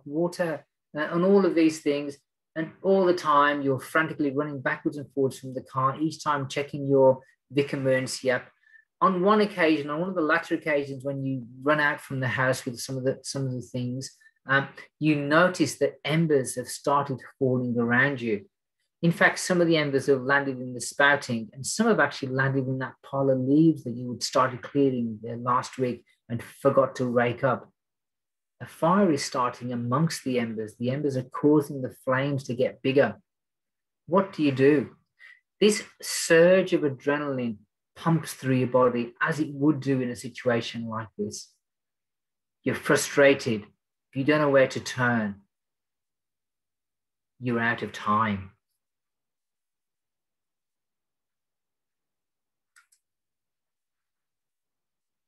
water, and all of these things. And all the time you're frantically running backwards and forwards from the car, each time checking your Vic Emergency App. On one occasion, on one of the latter occasions, when you run out from the house with some of the things, you notice that embers have started falling around you. In fact, some of the embers have landed in the spouting, and some have actually landed in that pile of leaves that you started clearing last week and forgot to rake up. A fire is starting amongst the embers. The embers are causing the flames to get bigger. What do? This surge of adrenaline pumps through your body as it would do in a situation like this. You're frustrated. You don't know where to turn. You're out of time.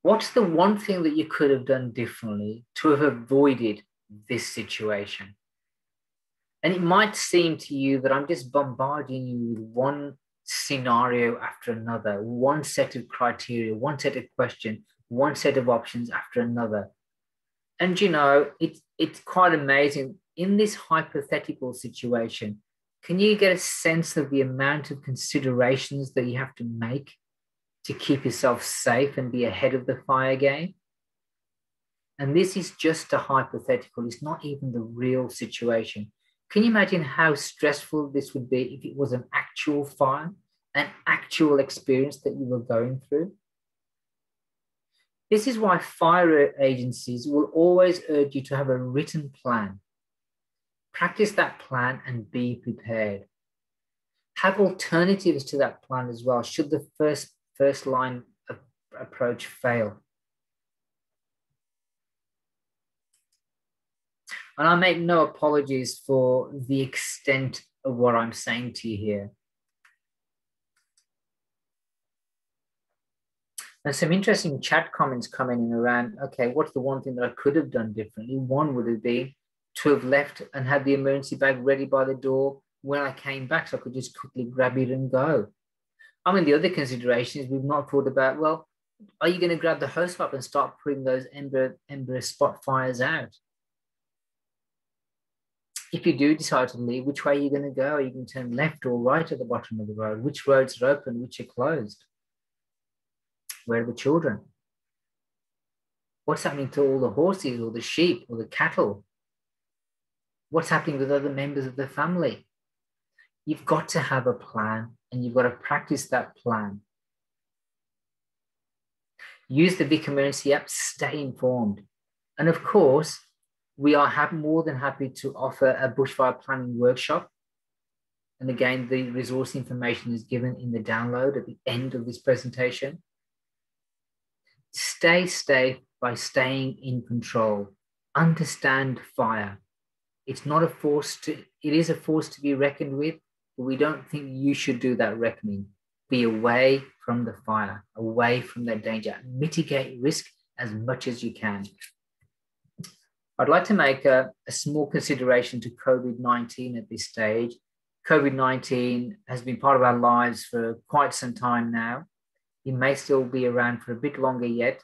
What's the one thing that you could have done differently to have avoided this situation? And it might seem to you that I'm just bombarding you with one scenario after another, one set of criteria, one set of questions, one set of options after another. And you know, it's quite amazing. In this hypothetical situation, can you get a sense of the amount of considerations that you have to make to keep yourself safe and be ahead of the fire game? And this is just a hypothetical. It's not even the real situation. Can you imagine how stressful this would be if it was an actual fire, an actual experience that you were going through? This is why fire agencies will always urge you to have a written plan. Practice that plan and be prepared. Have alternatives to that plan as well, should the first line of approach fail. And I make no apologies for the extent of what I'm saying to you here. And some interesting chat comments coming in around, okay, what's the one thing that I could have done differently? One would have been to have left and had the emergency bag ready by the door when I came back, so I could just quickly grab it and go. I mean, the other consideration is we've not thought about, well, are you going to grab the hose pipe and start putting those ember spot fires out? If you do decide to leave, which way are you going to go? Are you going to turn left or right at the bottom of the road? Which roads are open, which are closed? Where are the children? What's happening to all the horses or the sheep or the cattle? What's happening with other members of the family? You've got to have a plan and you've got to practice that plan. Use the Vic Emergency App, stay informed. And of course, we are more than happy to offer a bushfire planning workshop. And again, the resource information is given in the download at the end of this presentation. Stay safe by staying in control. Understand fire. It's not a force it is a force to be reckoned with, but we don't think you should do that reckoning. Be away from the fire, away from that danger. Mitigate risk as much as you can. I'd like to make a small consideration to COVID-19 at this stage. COVID-19 has been part of our lives for quite some time now. It may still be around for a bit longer yet.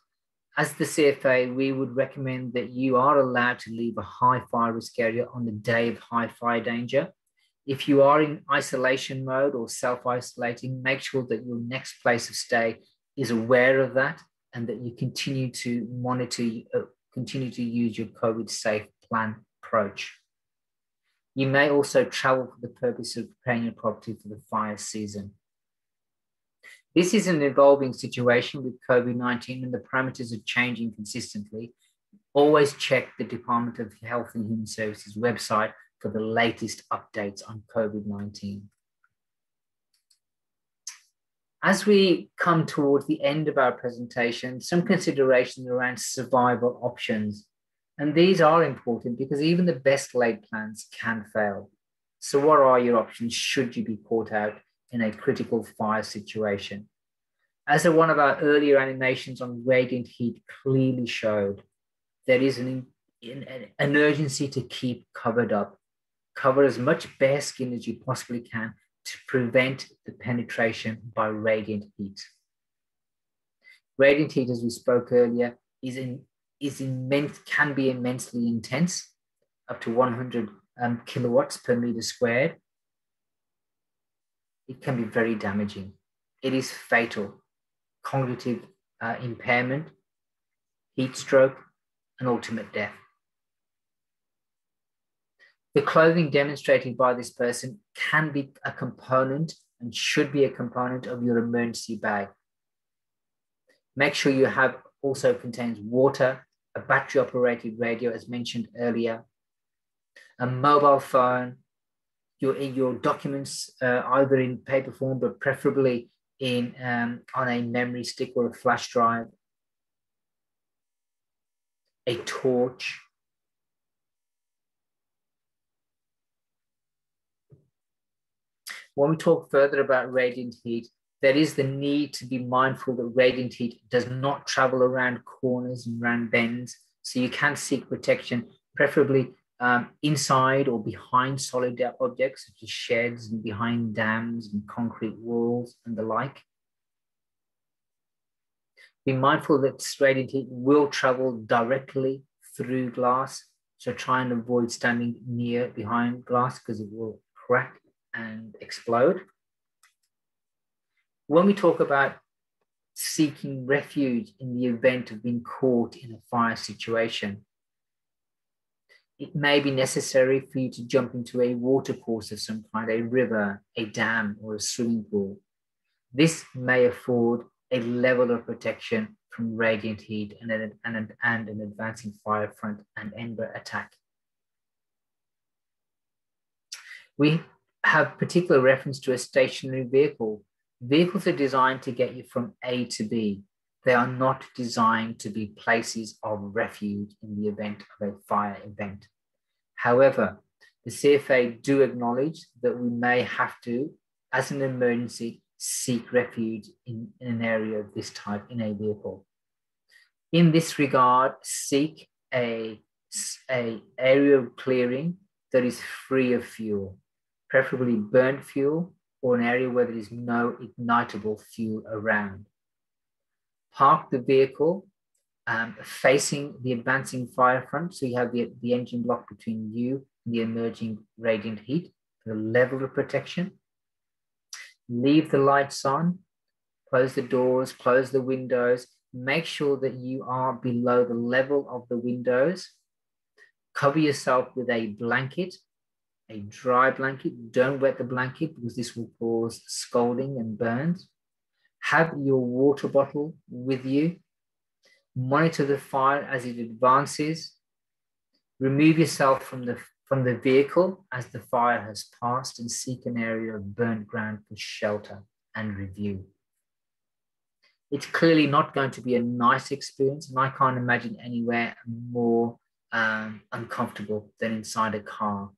As the CFA, we would recommend that you are allowed to leave a high fire risk area on the day of high fire danger. If you are in isolation mode or self-isolating, make sure that your next place of stay is aware of that and that you continue to monitor, continue to use your COVID safe plan approach. You may also travel for the purpose of preparing your property for the fire season. This is an evolving situation with COVID-19 and the parameters are changing consistently. Always check the Department of Health and Human Services website for the latest updates on COVID-19. As we come towards the end of our presentation, some considerations around survival options. And these are important because even the best laid plans can fail. So what are your options should you be caught out in a critical fire situation? As one of our earlier animations on radiant heat clearly showed, there is an urgency to keep covered up. Cover as much bare skin as you possibly can to prevent the penetration by radiant heat. Radiant heat, as we spoke earlier, can be immensely intense, up to 100 kilowatts per meter squared. It can be very damaging. It is fatal. Cognitive impairment, heat stroke, and ultimate death. The clothing demonstrated by this person can be a component and should be a component of your emergency bag. Make sure you have also contains water, a battery operated radio as mentioned earlier, a mobile phone, your documents either in paper form, but preferably in on a memory stick or a flash drive, a torch, when we talk further about radiant heat, there is the need to be mindful that radiant heat does not travel around corners and around bends. So you can seek protection, preferably inside or behind solid objects, such as sheds and behind dams and concrete walls and the like. Be mindful that radiant heat will travel directly through glass. So try and avoid standing near behind glass because it will crack and explode. When we talk about seeking refuge in the event of being caught in a fire situation, it may be necessary for you to jump into a watercourse of some kind, a river, a dam, or a swimming pool. This may afford a level of protection from radiant heat and an advancing fire front and ember attack. We have particular reference to a stationary vehicle. Vehicles are designed to get you from A to B. They are not designed to be places of refuge in the event of a fire event. However, the CFA do acknowledge that we may have to, as an emergency, seek refuge in an area of this type in a vehicle. In this regard, seek an area of clearing that is free of fuel, preferably burnt fuel, or an area where there is no ignitable fuel around. Park the vehicle facing the advancing fire front, so you have the engine block between you and the emerging radiant heat for the level of protection. Leave the lights on, close the doors, close the windows, make sure that you are below the level of the windows. Cover yourself with a blanket, a dry blanket. Don't wet the blanket because this will cause scalding and burns. Have your water bottle with you. Monitor the fire as it advances. Remove yourself from the vehicle as the fire has passed and seek an area of burnt ground for shelter and review. It's clearly not going to be a nice experience, and I can't imagine anywhere more uncomfortable than inside a car.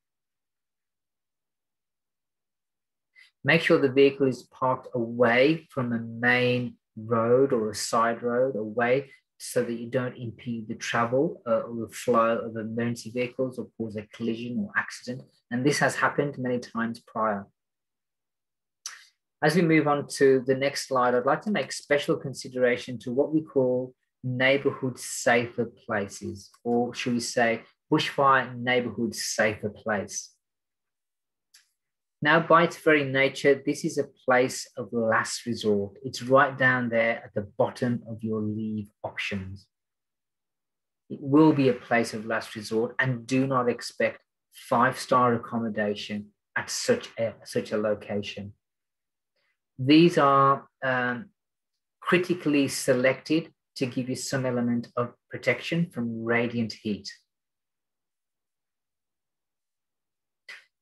Make sure the vehicle is parked away from a main road or a side road, away, so that you don't impede the travel or the flow of emergency vehicles or cause a collision or accident. And this has happened many times prior. As we move on to the next slide, I'd like to make special consideration to what we call neighbourhood safer places, or should we say bushfire neighbourhood safer place. Now, by its very nature, this is a place of last resort. It's right down there at the bottom of your leave options. It will be a place of last resort, and do not expect 5-star accommodation at such a location. These are critically selected to give you some element of protection from radiant heat.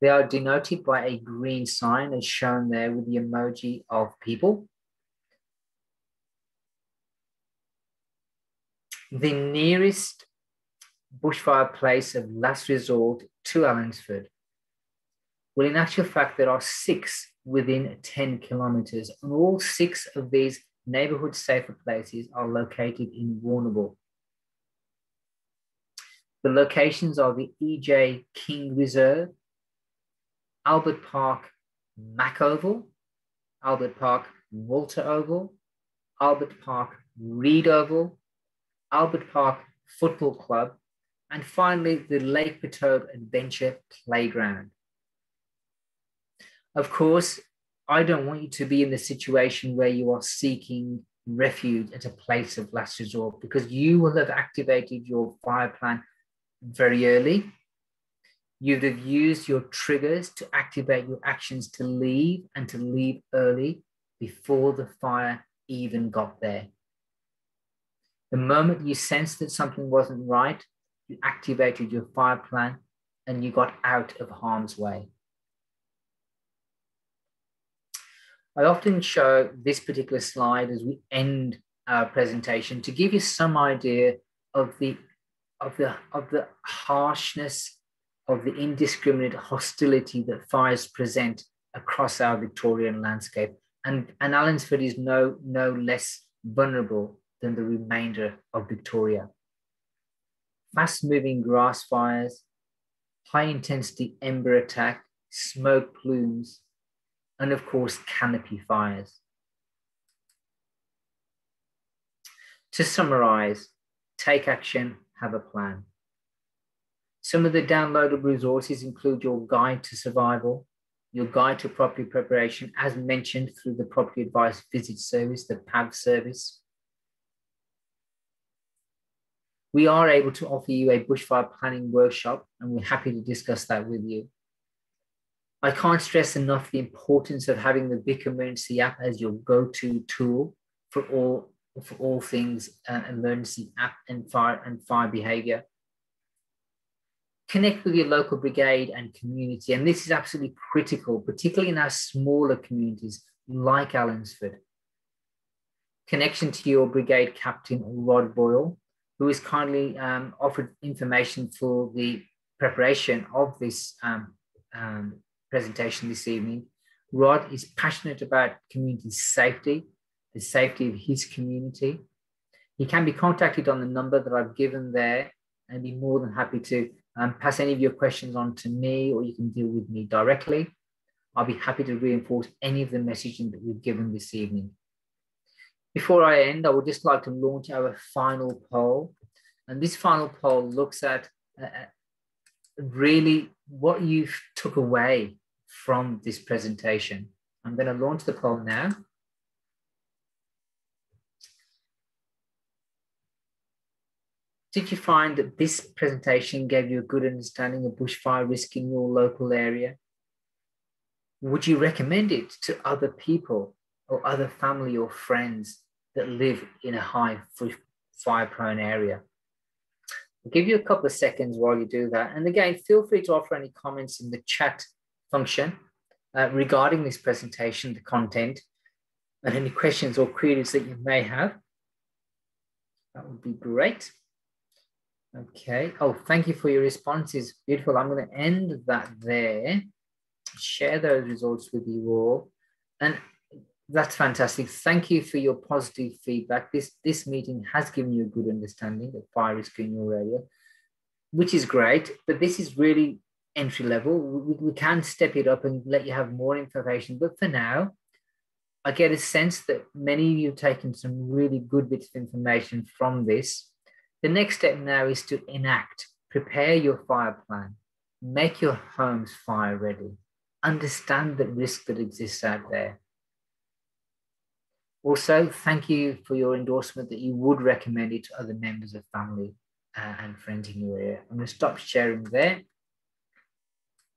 They are denoted by a green sign as shown there with the emoji of people. The nearest bushfire place of last resort to Allansford. Well, in actual fact, there are 6 within 10 kilometres, and all 6 of these neighbourhood safer places are located in Warrnambool. The locations are the E.J. King Reserve, Albert Park Mac Oval, Albert Park Walter Oval, Albert Park Reed Oval, Albert Park Football Club, and finally the Lake Patobe Adventure Playground. Of course, I don't want you to be in the situation where you are seeking refuge at a place of last resort, because you will have activated your fire plan very early. You'd have used your triggers to activate your actions to leave, and to leave early before the fire even got there. The moment you sensed that something wasn't right, you activated your fire plan and you got out of harm's way. I often show this particular slide as we end our presentation to give you some idea of the harshness, of the indiscriminate hostility that fires present across our Victorian landscape. And Allensford is no less vulnerable than the remainder of Victoria. Fast-moving grass fires, high-intensity ember attack, smoke plumes, and of course, canopy fires. To summarize, take action, have a plan. Some of the downloadable resources include your guide to survival, your guide to property preparation, as mentioned through the Property Advice Visit Service, the PAV service. We are able to offer you a bushfire planning workshop, and we're happy to discuss that with you. I can't stress enough the importance of having the Vic Emergency App as your go-to tool for all things emergency app and fire behaviour. Connect with your local brigade and community, and this is absolutely critical, particularly in our smaller communities like Allensford. Connection to your brigade captain, Rod Boyle, who has kindly offered information for the preparation of this presentation this evening. Rod is passionate about community safety, the safety of his community. He can be contacted on the number that I've given there, and be more than happy to pass any of your questions on to me, or you can deal with me directly. I'll be happy to reinforce any of the messaging that we've given this evening. Before I end, I would just like to launch our final poll. And this final poll looks at really what you took away from this presentation. I'm going to launch the poll now. Did you find that this presentation gave you a good understanding of bushfire risk in your local area? Would you recommend it to other people or other family or friends that live in a high fire-prone area? I'll give you a couple of seconds while you do that. And again, feel free to offer any comments in the chat function regarding this presentation, the content, and any questions or queries that you may have. That would be great. Okay. Oh, thank you for your responses. Beautiful. I'm going to end that there. Share those results with you all. And that's fantastic. Thank you for your positive feedback. This meeting has given you a good understanding of fire risk in your area, which is great. But this is really entry level. We can step it up and let you have more information. But for now, I get a sense that many of you have taken some really good bits of information from this. The next step now is to enact, prepare your fire plan, make your homes fire ready, understand the risk that exists out there. Also, thank you for your endorsement that you would recommend it to other members of family and friends in your area. I'm going to stop sharing there.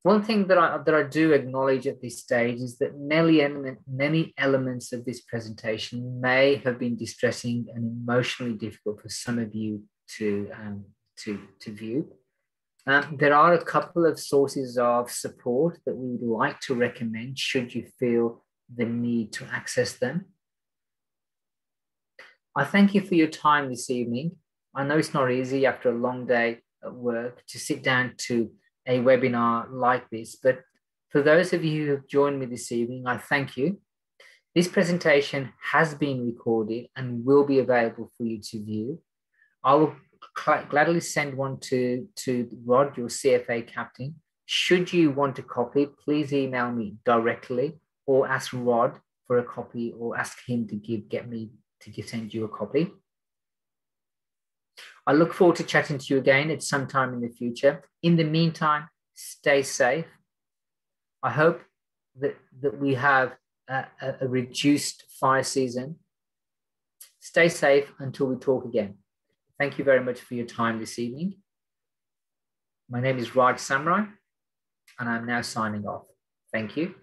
One thing that I do acknowledge at this stage is that many elements of this presentation may have been distressing and emotionally difficult for some of you to view. There are a couple of sources of support that we would like to recommend should you feel the need to access them. I thank you for your time this evening. I know it's not easy after a long day at work to sit down to a webinar like this, but for those of you who have joined me this evening, I thank you. This presentation has been recorded and will be available for you to view. I will gladly send one to Rod, your CFA captain. Should you want a copy, please email me directly or ask Rod for a copy, or ask him to send you a copy. I look forward to chatting to you again at some time in the future. In the meantime, stay safe. I hope that we have a reduced fire season. Stay safe until we talk again. Thank you very much for your time this evening. My name is Raj Samrai, and I'm now signing off. Thank you.